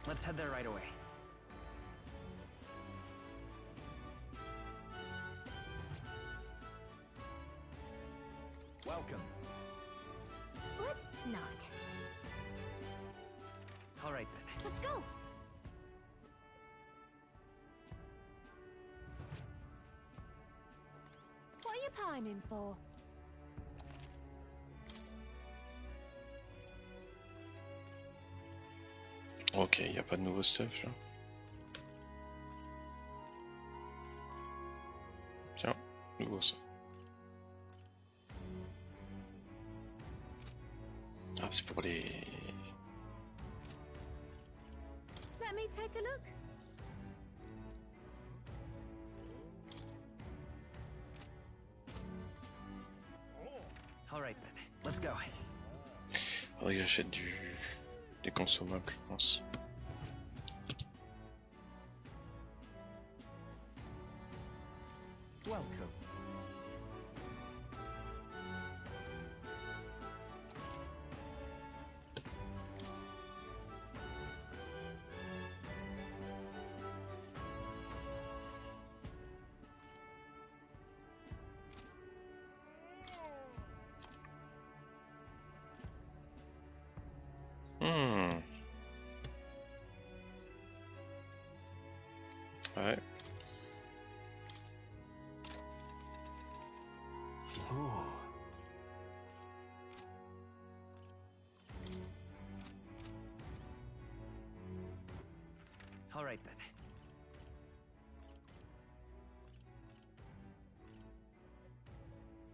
Let's head there right away. Welcome. Let's not. All right then. Let's go. What are you pining for? Ok, y a pas de nouveau stuff là. Tiens, nouveau ça. Ah, c'est pour les... Let me take a look. All right then. Let's go. Faudrait que j'achète des consommables, je pense. Welcome. Ouais. Oh. All right then.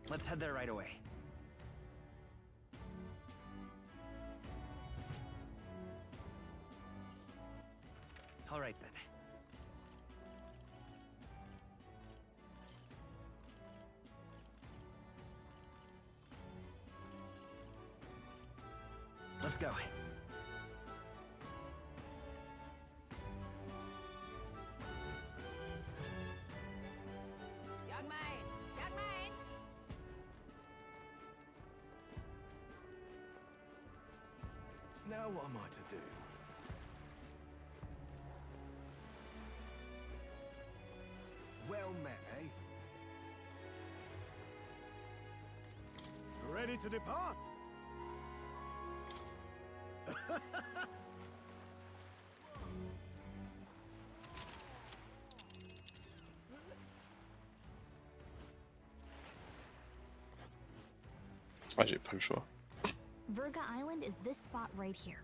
Let's head there right away. All right then. Let's go. Young man, young man. Now what am I to do? Well met, eh? ready to depart? Ah, j'ai pas le choix. Virga Island is this spot right here.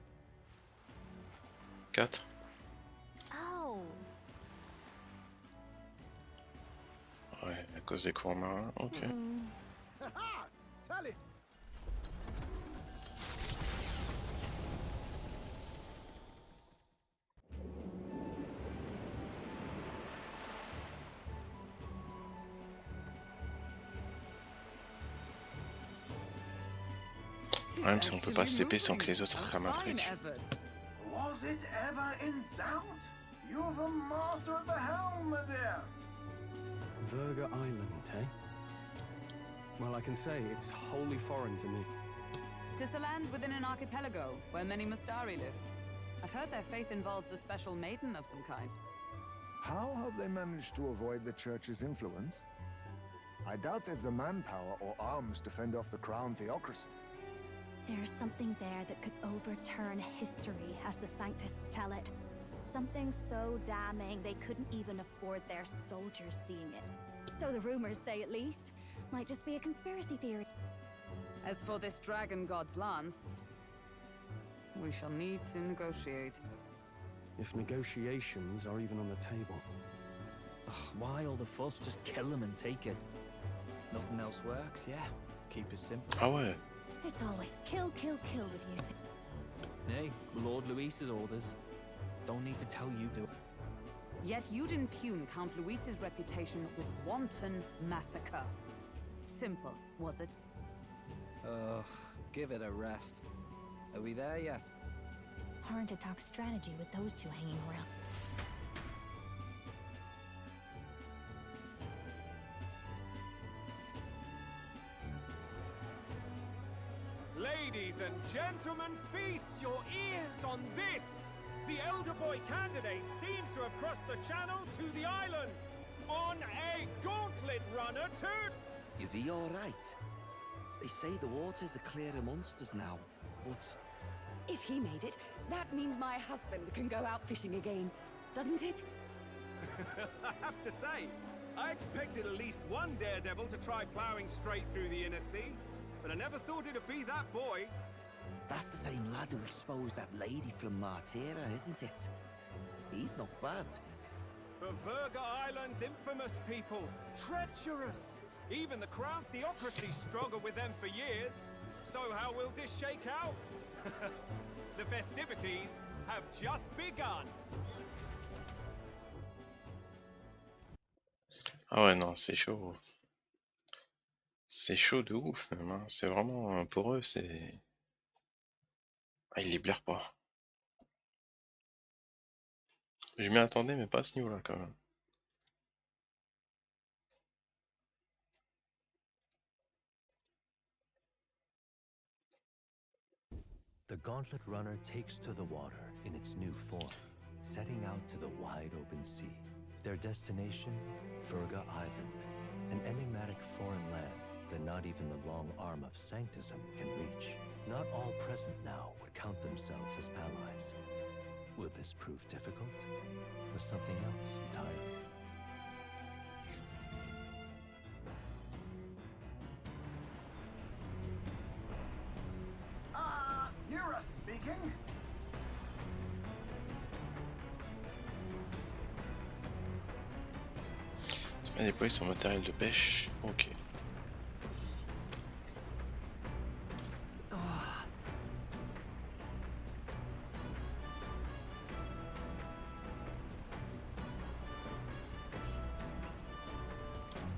4. Oh. Ouais, à cause des cours marins, ok. Haha! Tally! Même si on peut pas se TP sans que les autres rament un truc. Was it ever in doubt? You're the master at the helm, my dear. Virga Island, eh? Well, I can say it's wholly foreign to me. Tis a land within an archipelago where many Mustari live. I've heard their faith involves a special maiden of some kind. How have they managed to avoid the church's influence? I doubt they've the manpower or arms to fend off the crown theocracy. There's something there that could overturn history, as the Sanctists tell it. Something so damning they couldn't even afford their soldiers seeing it. So the rumors say, at least. Might just be a conspiracy theory. As for this dragon god's lance, we shall need to negotiate. If negotiations are even on the table. Ugh, why all the fuss? Just kill them and take it. Nothing else works, yeah. Keep it simple. Ah ouais. It's always kill, kill, kill with you two. Nay, Lord Luis's orders. Don't need to tell you to. Yet you'd impugn Count Luis's reputation with wanton massacre. Simple, was it? Ugh, give it a rest. Are we there yet? Hard to talk strategy with those two hanging around. Ladies and gentlemen, feast your ears on this! The elder boy candidate seems to have crossed the channel to the island on a gauntlet runner too! Is he alright? They say the waters are clear amongst us now, but... If he made it, that means my husband can go out fishing again, doesn't it? I have to say, I expected at least one daredevil to try ploughing straight through the inner sea, but I never thought it'd be that boy. That's the same lad who exposed that lady from Martira, isn't it? He's not bad. But Virga Island's infamous people, treacherous! Even the crown theocracy struggled with them for years. So how will this shake out? The festivities have just begun. Ah ouais, non, c'est chaud. C'est chaud de ouf même, hein. C'est vraiment, pour eux, c'est... Ah, ils les blairent pas. Je m'y attendais, mais pas à ce niveau-là quand même. The gauntlet runner takes to the water in its new form, setting out to the wide open sea. Their destination, Virga Island, an enigmatic foreign land that not even the long arm of Sanctism can reach. Not all present now would count themselves as allies. Will this prove difficult, or something else entirely? Nura speaking. Tu vas déployer son matériel de pêche. Ok.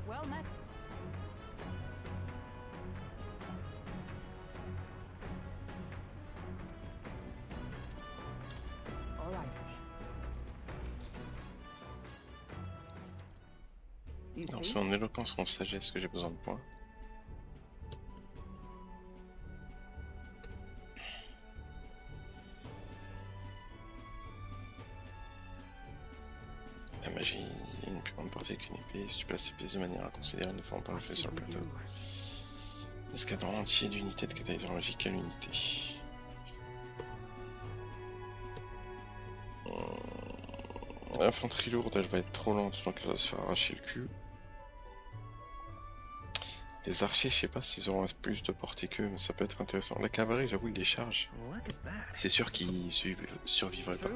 Well met. All right. You Non, see? c'est en éloquence ou en sagesse que j'ai besoin de points. La magie, une plus grande portée qu'une épée. Si tu places tes pièces de manière à considérer, ne forme pas le feu sur le plateau. Escadron entier d'unités de catalyseur logique, quelle unité? L'infanterie lourde, elle va être trop lente, donc elle va se faire arracher le cul. Les archers, je sais pas s'ils auront plus de portée qu'eux, mais ça peut être intéressant. La cavalerie, j'avoue, ils les chargent. C'est sûr qu'ils survivraient pas.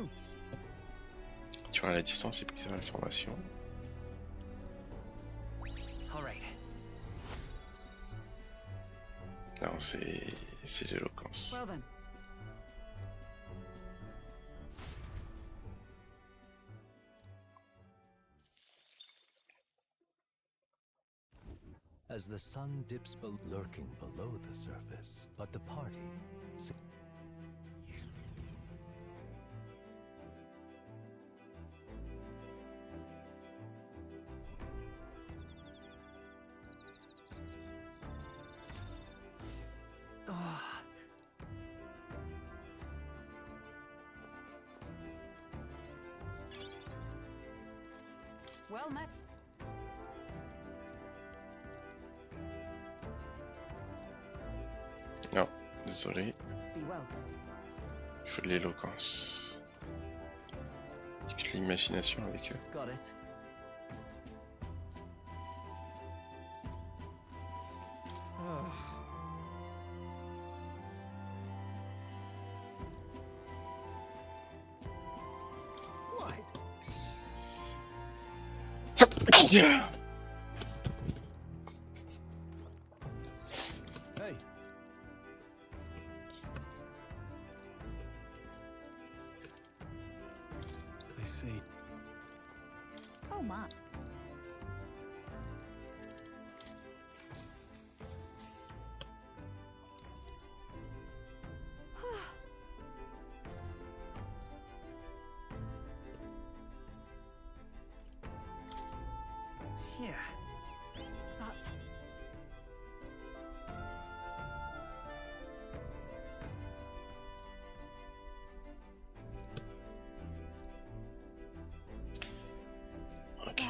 Tu vois, la distance et prise à l'information. Non, c'est l'éloquence. Well then. As the sun dips lurking below the surface, but the party... Well met. Non, désolé. Be well. Il faut de l'éloquence. Il y a que de l'imagination avec eux. Got it. Yeah. Hey. I see. Oh my. Yeah. But Ok.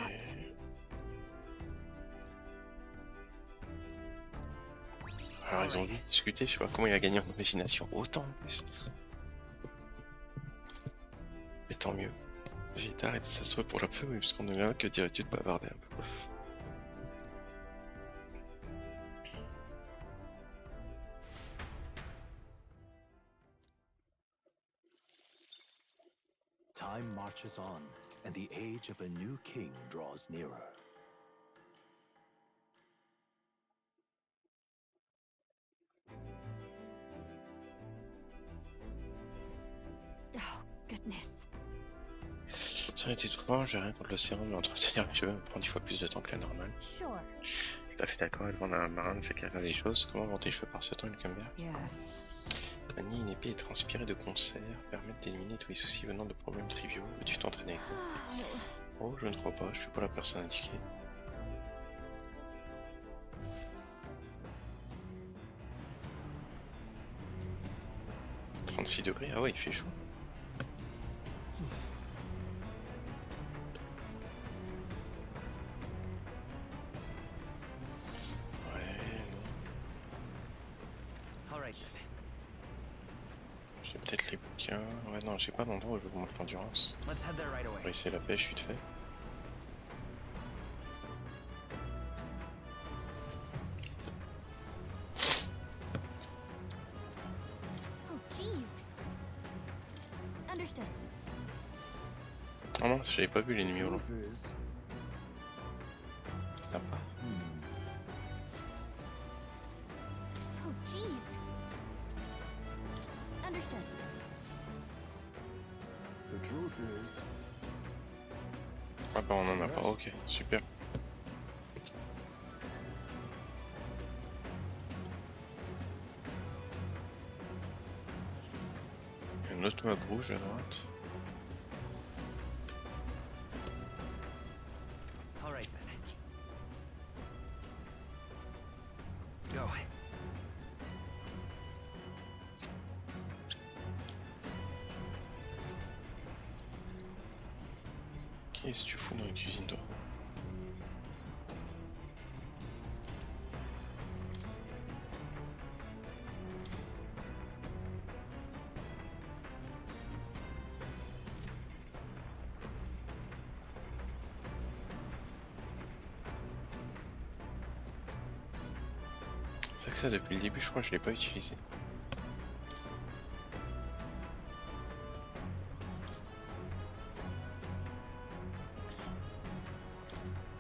Alors ils ont dû discuter, je sais pas comment il a gagné en imagination autant en plus. Mais tant mieux. J'ai été arrêté ça se trouve pour le peu, mais puisqu'on est là, que dirais-tu de bavarder un peu? Time marches on, and the age of a new king draws nearer. oh goodness. Ça a été tout bon, j'ai rien contre l'océan, mais entretenir mes cheveux me prend 10 fois plus de temps que la normale. Sure. Je suis tout à fait d'accord, elle vend un marin, ne fait qu'arriver des choses. Comment monter les cheveux par ce temps, Hülkenberg? Yes. Manier une épée et transpirer de concert permettent d'éliminer tous les soucis venant de problèmes triviaux. Veux-tu t'entraîner avec moi? Oh, je ne crois pas, je suis pas la personne indiquée. 36 degrés, ah ouais, il fait chaud. J'ai peut-être les bouquins. Ouais, non, j'ai pas d'endroit où je vous montre l'endurance. On va essayer la pêche vite fait. Oh jeez. Understood. Oh non, j'avais pas vu l'ennemi au loin. T'as pas? Oh jeez. Understood. The truth is... Ah bah on en a pas, ok, super. Il y a une autre map rouge à droite. Qu'est-ce que tu fous dans la cuisine, toi? que ça, depuis le début, je crois que je l'ai pas utilisé.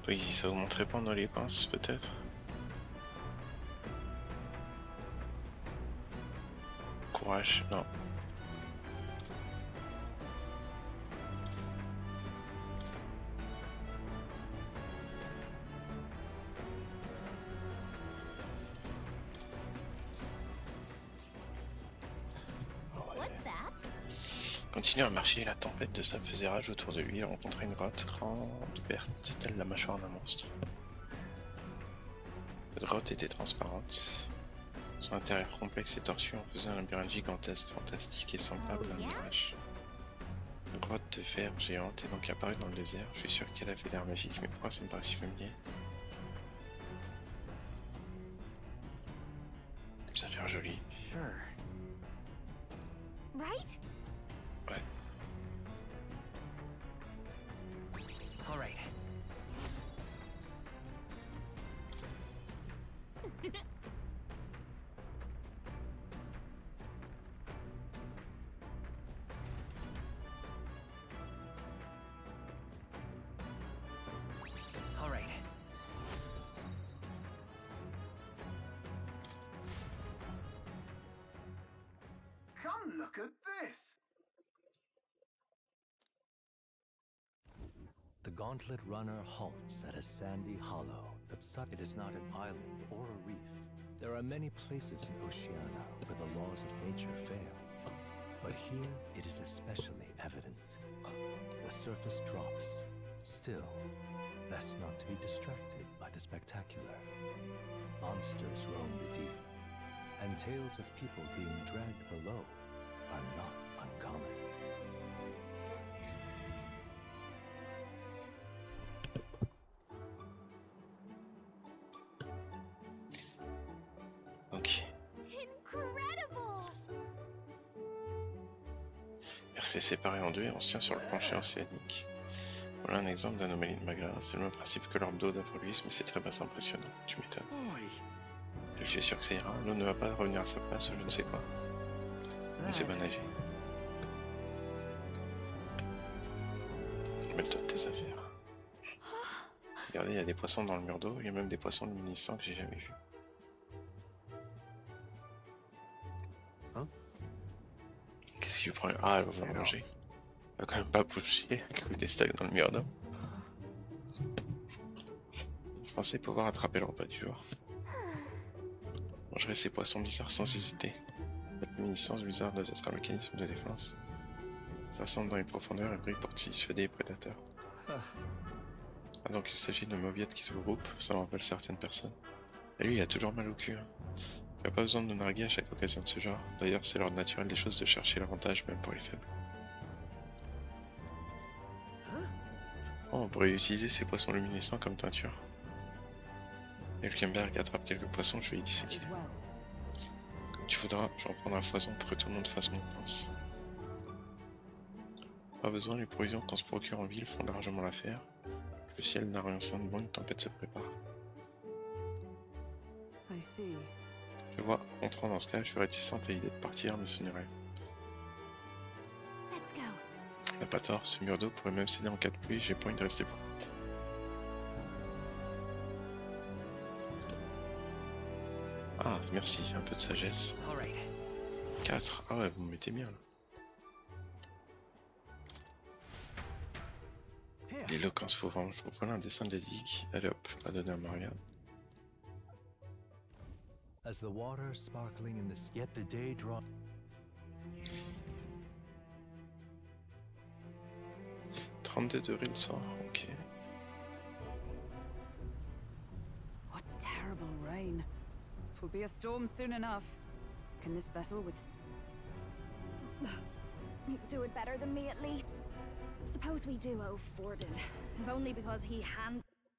Oui, ça vous montrait pas dans les pinces, peut-être. Courage, non. Continue à marcher, la tempête de sable faisait rage autour de lui. Il rencontrait une grotte grande, ouverte, telle la mâchoire d'un monstre. Cette grotte était transparente. Son intérieur complexe et tortu en faisait un labyrinthe gigantesque, fantastique et semblable à un mirage. Une grotte de fer géante est donc apparue dans le désert. Je suis sûr qu'elle avait l'air magique, mais pourquoi ça me paraît si familier? Ça a l'air joli. Right? Ouais. All right. All right. Come look at this! The Gauntlet Runner halts at a sandy hollow that it is not an island or a reef. There are many places in Oceania where the laws of nature fail, but here it is especially evident. The surface drops. Still, best not to be distracted by the spectacular. Monsters roam the deep, and tales of people being dragged below are not uncommon. Ok. Incredible! RC séparé en deux et on se tient sur le plancher océanique. Voilà un exemple d'anomalie de Magla. C'est le même principe que l'orbe d'eau d'Apollus, mais c'est très bas impressionnant. Tu m'étonnes. Je suis sûr que ça ira. L'eau ne va pas revenir à sa place, je ne sais quoi. Mais c'est pas nager. Mêle-toi de tes affaires. Regardez, il y a des poissons dans le mur d'eau, il y a même des poissons luminescents que j'ai jamais vus. Qu'est-ce qu'il prend? Ah, elle va manger. Elle va quand même pas bouger avec des stocks dans le mur d'eau. Je pensais pouvoir attraper le repas du jour. Je mangerai ces poissons bizarres sans hésiter. Cette luminescence bizarre doit être un mécanisme de défense. Ça semble dans les profondeurs et brille pour dissuader les prédateurs. Ah, donc il s'agit de mauviettes qui se regroupent, ça me rappelle certaines personnes. Et lui il a toujours mal au cul. Il n'y a pas besoin de nous narguer à chaque occasion de ce genre. D'ailleurs c'est l'ordre naturel des choses de chercher l'avantage même pour les faibles. Oh, on pourrait utiliser ces poissons luminescents comme teinture. Elkenberg attrape quelques poissons, je vais y disséquer. Comme tu voudras, j'en prendrai à foison pour que tout le monde fasse mon pense. Pas besoin, les provisions qu'on se procure en ville font largement l'affaire. Le ciel n'a rien sans de bon, une tempête se prépare. Je vois, entrant dans ce cas, je suis réticente à l'idée de partir, mais ce n'est rien. N'a pas tort, ce mur d'eau pourrait même céder en cas de pluie, j'ai pas envie de rester pour. Ah, merci, un peu de sagesse. 4, ah ouais, vous me mettez bien là. L'éloquence fauvant, je vous prends un dessin de la digue. Allez hop, à donner à Marianne. As the water sparkling in the yet the day draw. $32 le soir, ok. What terrible rain. It will be a storm soon enough. Can this vessel withstand? It's doing better than me at least. Suppose we do owe Forden, if only because he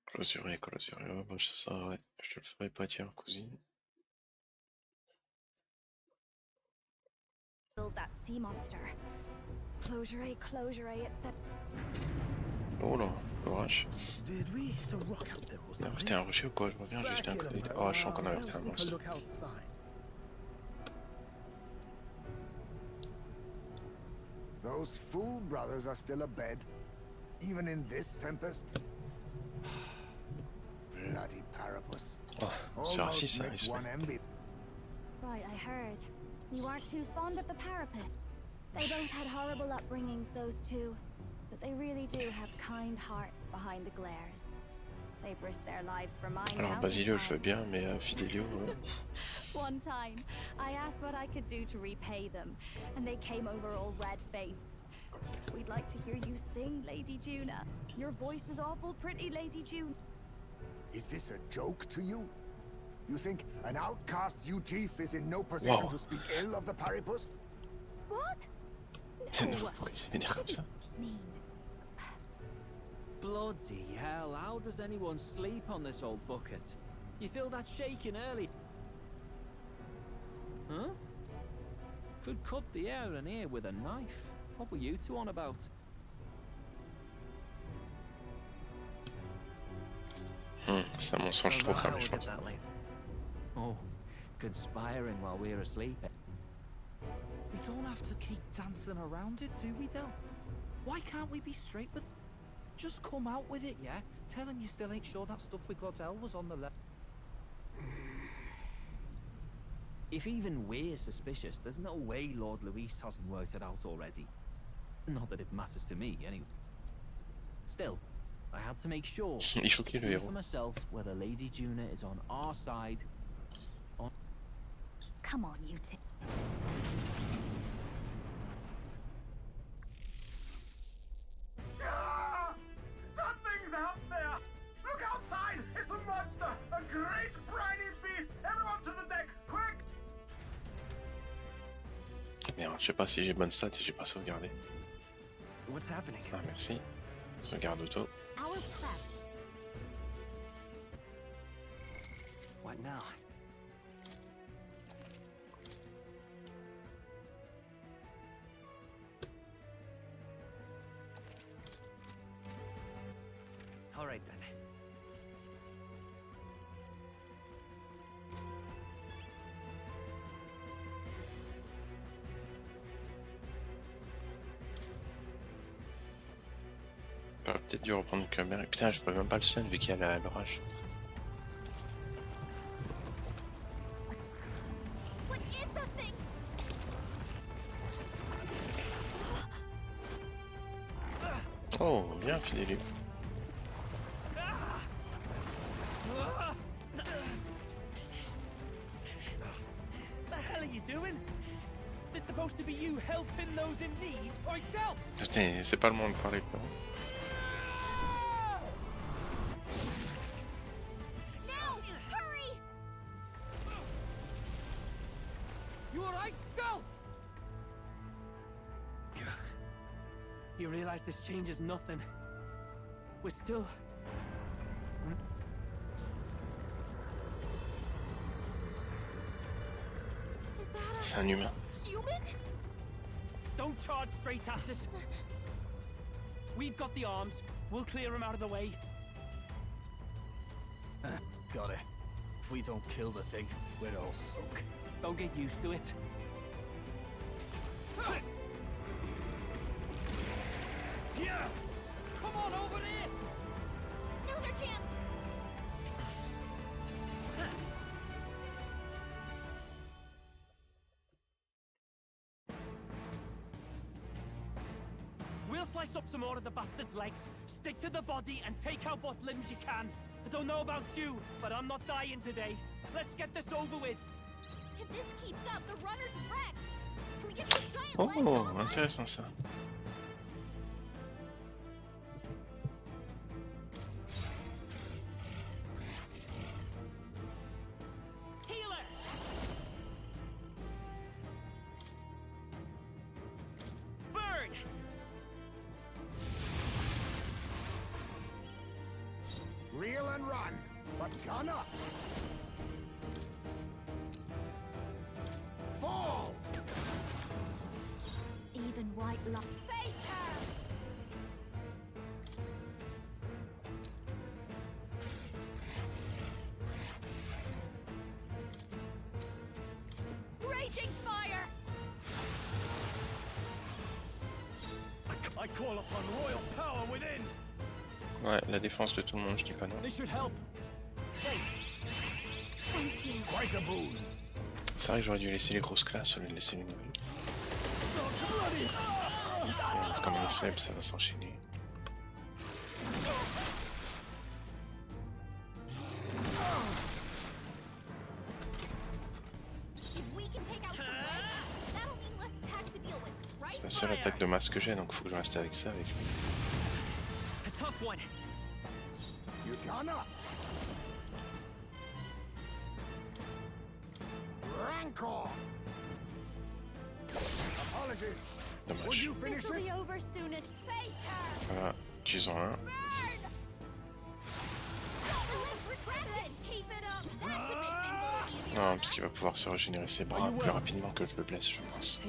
Closuré, ouais, bon, ça, ouais, je te le ferai pas, tiens, cousine. handled that sea monster. Closure, etc. Oh là, courage. Did we hit a rock out there or On a something? averti un rocher ou quoi? Je reviens, j'ai jeté un coup d'œil. Oh, je sens qu'on a averti un Sneak a monstre. look outside. Those fool brothers are still abed, even in this tempest. Bloody Parapus. Oh, c'est raciste, ça, makes one envy. Right, I heard. You aren't too fond of the parapet. They both had horrible upbringings, those two. But they really do have kind hearts behind the glares. They've risked their lives for mine. Alors Basilio je veux bien, mais Fidelio... One time, I asked what I could do to repay them, and they came over all red-faced. We'd like to hear you sing, Lady Juna. Your voice is awful pretty, Lady Juna. Is this a joke to you? You think an outcast Uchief is in no position to speak ill of the Paripus? What? No. Pourquoi il s'est fait dire comme ça? Bloody hell, how does anyone sleep on this old bucket? You feel that shaking early? Huh? Could cut the air in here with a knife. What were you two on about? C'est un mensonge trop cramé, je pense. Oh, conspiring while we're asleep. We don't have to keep dancing around it, do we, Del? Why can't we be straight with... Just come out with it, yeah? Tell him you still ain't sure that stuff with Glottel was on the left. If even we're suspicious, there's no way Lord Luis hasn't worked it out already. Not that it matters to me, anyway. Still, I had to make sure Il faut qu'il le see héros. for myself whether Lady Juna is on our side. Come on, you two. Something's out there! Look outside! It's a monster! A great briny beast! Everyone to the deck! Quick! Merde, je sais pas si j'ai bonne stat et j'ai pas sauvegardé. What's happening? Ah merci. Sauvegarde auto. Our prep. What now? All right then. J'aurais peut-être dû reprendre le caméra. Putain, je pourrais même pas le stun vu qu'il y a l'orage. What is that thing? Oh, bien Fidelio. The hell are you doing? This supposed to be you helping those in need? Oi, Del! Putain, c'est pas le moment de parler quoi. Now, hurry! You alright, Del? You realize this changes nothing. We're still... C'est un humain. Human? Don't charge straight at it. We've got the arms. We'll clear him out of the way. Got it. If we don't kill the thing, we're all sunk. Don't get used to it. Yeah! Come on over there! Now's our chance! We'll slice up some more of the bastard's legs, stick to the body, and take out what limbs you can. I don't know about you, but I'm not dying today. Let's get this over with. If this keeps up, the runner's wrecked. Can we get these giant legs Oh, on? intéressant ça. Healer! Burn! Reel and run, but gun up. Fall! Even white light. Face her! Ouais, la défense de tout le monde, je dis pas non. C'est vrai que j'aurais dû laisser les grosses classes au lieu de laisser les nouvelles. Et comme on est faible, ça va s'enchaîner. C'est la seule attaque de masse que j'ai, donc faut que je reste avec ça avec lui. Dommage. Voilà, tu en un. Non, parce qu'il va pouvoir se régénérer ses bras plus rapidement que je le blesse, je pense.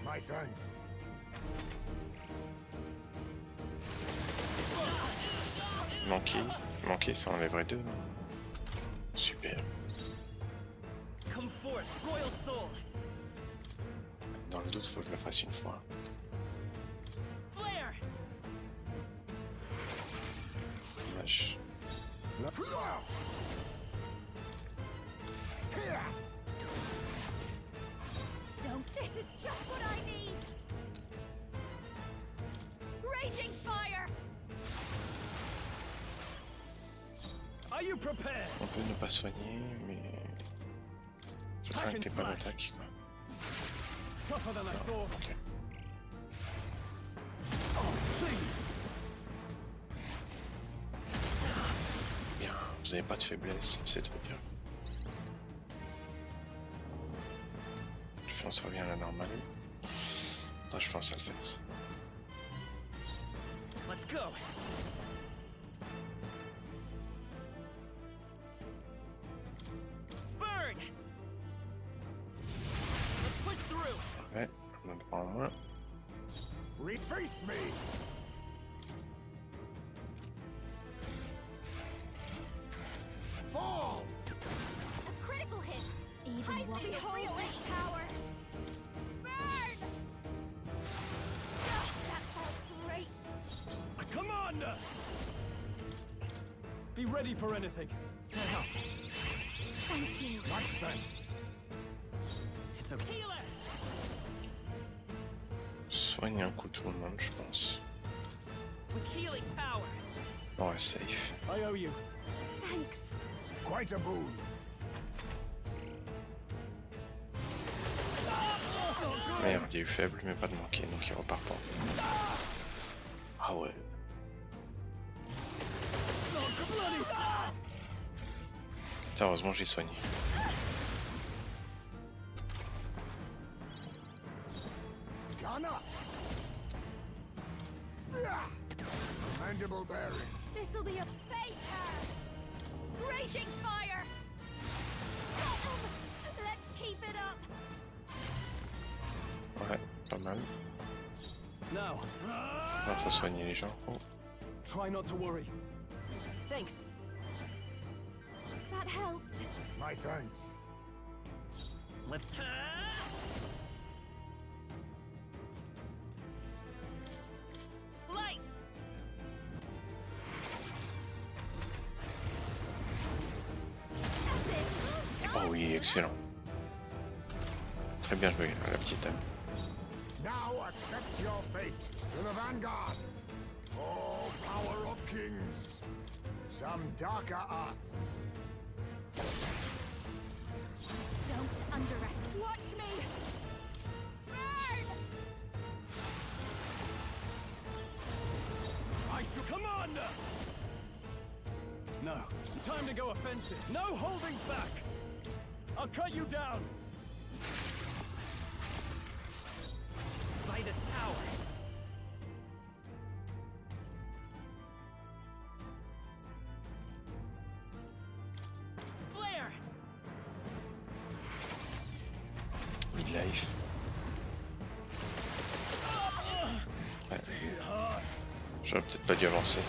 My thanks. Manqué, ça enlèverait deux, non? Super. Dans le doute, faut que je le fasse une fois. Dommage. This is just what I need. Raging fire. Are you prepared? On peut ne pas soigner, mais je crains que t'aies pas d'attaque, quoi. Tougher than I thought. Ok. Oh, please. Bien, vous avez pas de faiblesse, c'est trop bien. On se revient à la normale. Là, je pense à le faire. Let's go. Burn. Let's push through. Ouais, on en prend un moins. Reface me. Fall. A critical hit. Even what behold this power. Commander! Be ready for anything. Thank you. Much thanks. It's a healer. Soigne un coup tout le monde, je pense. With healing power. Ouais, safe. I owe you. Thanks. Quite a boon. Merde, il y a eu faible, mais pas de manqué, donc il repart pas. Ah ouais. Putain, heureusement j'ai soigné. Mandible bearing. This'll be a faker. Raging fire. Let's keep it up. Ouais, pas mal. Now. Il faut soigner les gens. Oh. Try not to worry. Thanks. That helped. My thanks. Let's. Light. Oh oui, excellent. Très bien joué, la petite dame. Now accept your fate to the vanguard. Oh, power of kings. Some darker arts. Don't underestimate. Watch me. Burn. I shall commander. No, time to go offensive. No holding back. I'll cut you down. By this power. Flare. Midlife. Ouais. J'aurais peut-être pas dû avancer.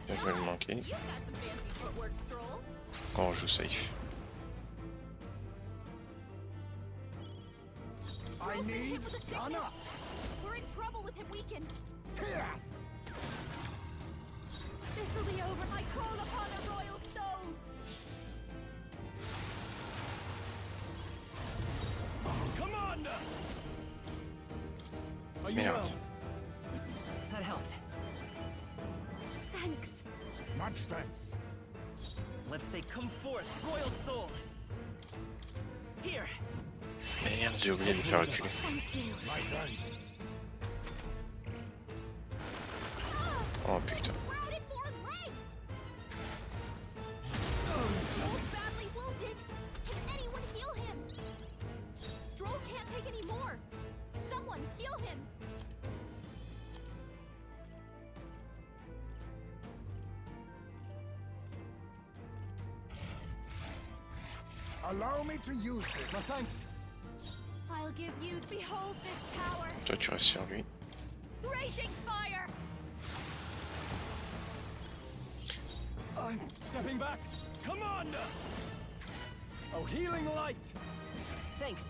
Bien joué le manquer. You've got some fancy footwork, Stroll. Quand on joue safe. I need Gunner. We're in trouble with him weakened. Yes. This'll be over. I call upon a royal soul. Commander. Are you Merde. well? That helped. Thanks. Much thanks. Let's say come forth, royal soul. Here. Merde, j'ai oublié de le faire reculer. Thank you. My thanks. Oh putain. Sprouted more legs. Stroll's badly wounded. Can anyone heal him? Stroll can't take any more. Someone heal him. Allow me to use this. My thanks. I'll give you. Behold this power. Toi tu restes sur lui. Raging fire. I'm stepping back. Commander! Oh, healing light! Thanks.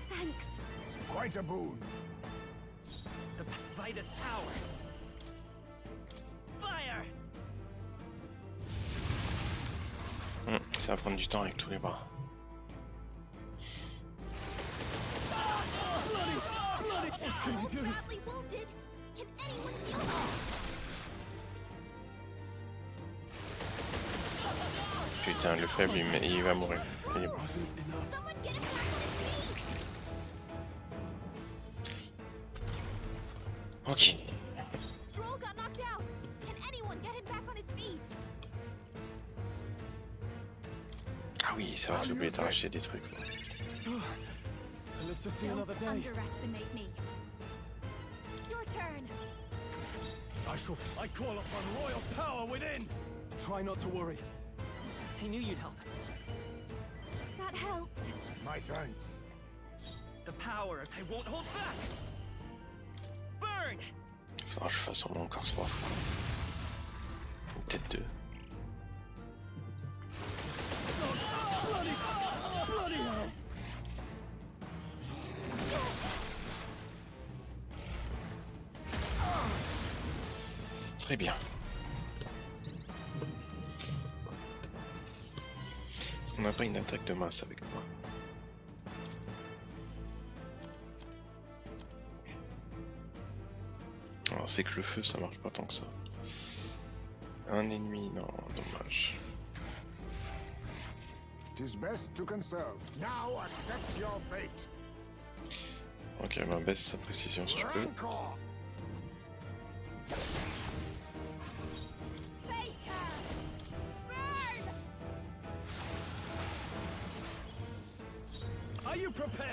Thanks. Quite a boon. The Vitus power. Fire! Ça va prendre du temps avec tous les bras. Stroll's badly wounded. Can anyone heal him? Putain, le faible il va mourir. Il est mort. Someone get him back on his feet. Ok. Stroll got knocked out. Can anyone get him back on his feet? Ah oui, c'est vrai que j'ai oublié de racheter des trucs. I live to see Don't another day. underestimate me. Your turn. I call upon royal power within. Try not to worry. I knew you'd help. That helped. My thanks. The power, I won't hold back. Burn! Il faudra que je fasse au moins encore 3 fois. Ou peut-être 2. Bloody hell! Très bien. Est-ce qu'on n'a pas une attaque de masse avec moi? Alors c'est que le feu ça marche pas tant que ça. Un ennemi, non, dommage. Tis best to conserve. Now accept your fate. Ok, bah baisse sa précision si tu peux. Rancor. Are you prepared?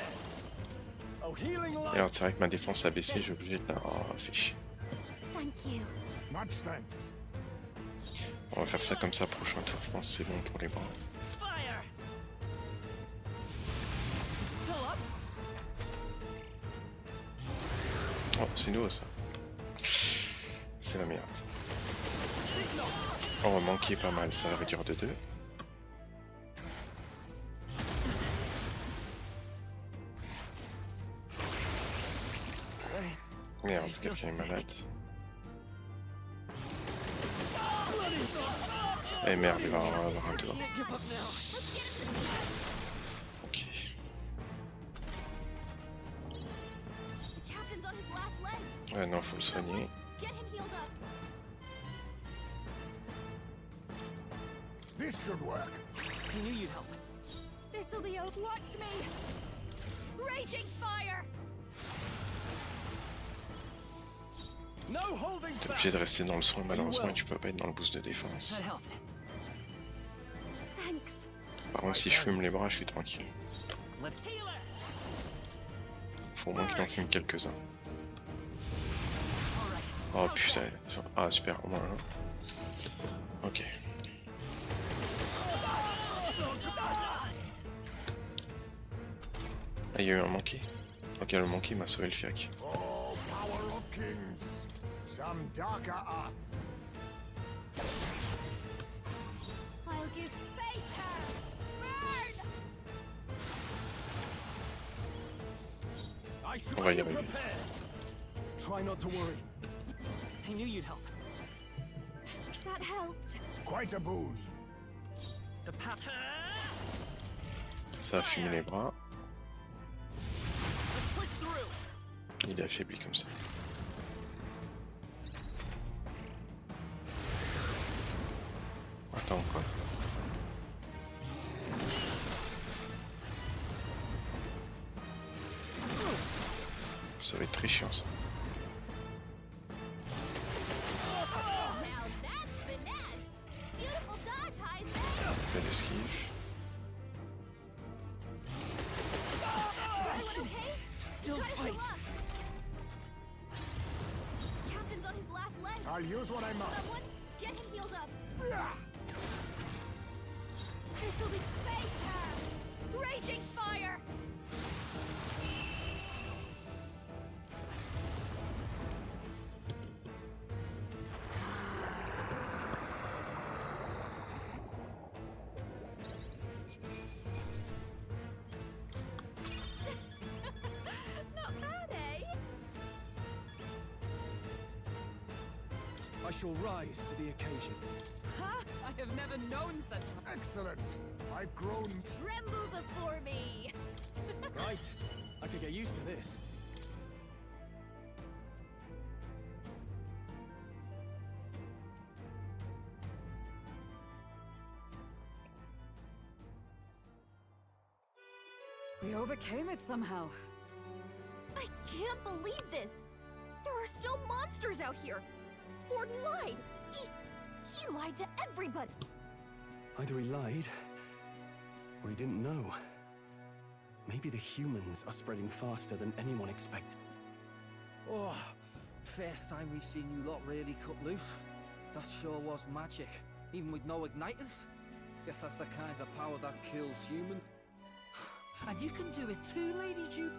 Oh, healing light. Merde, c'est vrai que ma défense a baissé, j'ai obligé de la... Oh, fait chier. Thank you. Much thanks. On va faire ça comme ça prochain tour, je pense que c'est bon pour les bras. Fire! Still up? Oh, c'est nouveau ça. C'est la merde. On va manquer pas mal, ça va réduire de 2. Merde, quelqu'un est malade. Eh merde, il va avoir un tour. Ok. Captain's on his last legs. Ouais, non, faut le soigner. Get him healed up. This should work. I knew you'd help. This'll be over. Watch me. Raging fire. No holding T'es back. obligé de rester dans le soin malheureusement et tu peux pas être dans le boost de défense. That helped. Thanks. Par contre si je fume les bras je suis tranquille. Let's heal her. Faut au moins qu'il en fume quelques-uns. Oh putain. Ah super, au moins un. Ok. Ah il y a eu un manqué. Ok le manqué m'a sauvé le fiac. Oh, power of kings. Some darker arts. On va y arriver. Try not to worry. I knew you'd help. That helped. Quite a boon. The path. Ça a fumé les bras. Let's push through. Il est affaibli comme ça. Attends quoi. Ça va être très chiant ça. Fait l'esquive. Still fight. Captain's on his last leg. I'll use what I must. Someone get him healed up. This'll be fake. Raging fire. Not bad, eh? I shall rise to the occasion. Ha! I have never known such. Excellent. I've grown. Tremble before me. Right. I could get used to this. We overcame it somehow. I can't believe this. There are still monsters out here. Forden lied. He lied to everybody. Either he lied, or he didn't know. Maybe the humans are spreading faster than anyone expected. Oh, first time we've seen you lot really cut loose. That sure was magic, even with no igniters. Guess that's the kind of power that kills humans. And you can do it too, Lady Jude.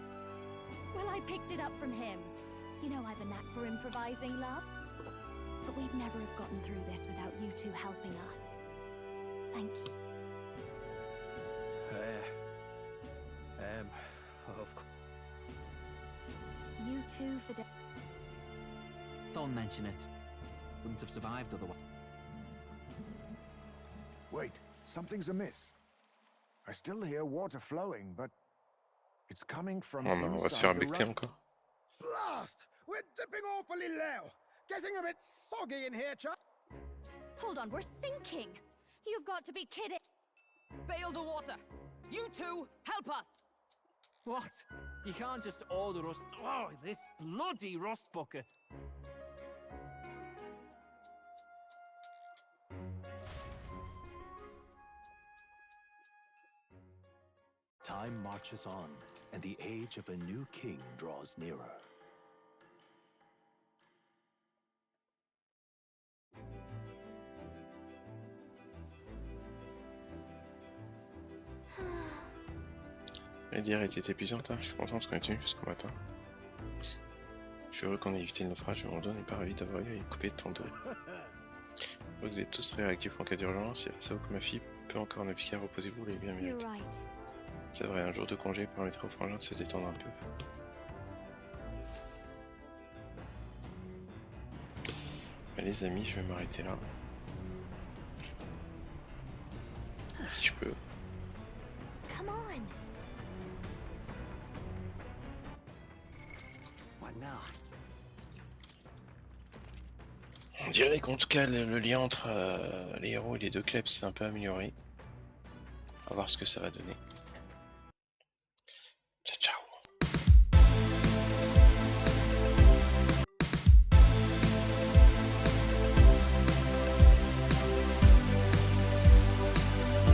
Well, I picked it up from him. You know I've a knack for improvising, love. But we'd never have gotten through this without you two helping us. Thank you. Of course. You two for the... Don't mention it. Wouldn't have survived otherwise. Wait, something's amiss. I still hear water flowing, but it's coming from Oh non, on va se faire embêter encore. Blast! We're dipping awfully low. Getting a bit soggy in here, chap. Hold on, we're sinking. You've got to be kidding. Bail the water. You two, help us. What? You can't just order us. Oh, this bloody rust bucket. Time marches on, and the age of a new king draws nearer. La guerre était épuisante, hein. Je suis content parce qu'on est tenu jusqu'au matin. Je suis heureux qu'on ait évité le naufrage, mais mon dos n'est pas ravi d'avoir eu à y couper de ton dos. Vous êtes tous très réactifs en cas d'urgence, et savez que ma fille peut encore naviguer, reposez-vous, les bien mérité. C'est vrai, un jour de congé permettra aux frangins de se détendre un peu. Bah, les amis, je vais m'arrêter là. Si je peux. Come on. On dirait qu'en tout cas le lien entre les héros et les deux clubs s'est un peu amélioré. On va voir ce que ça va donner.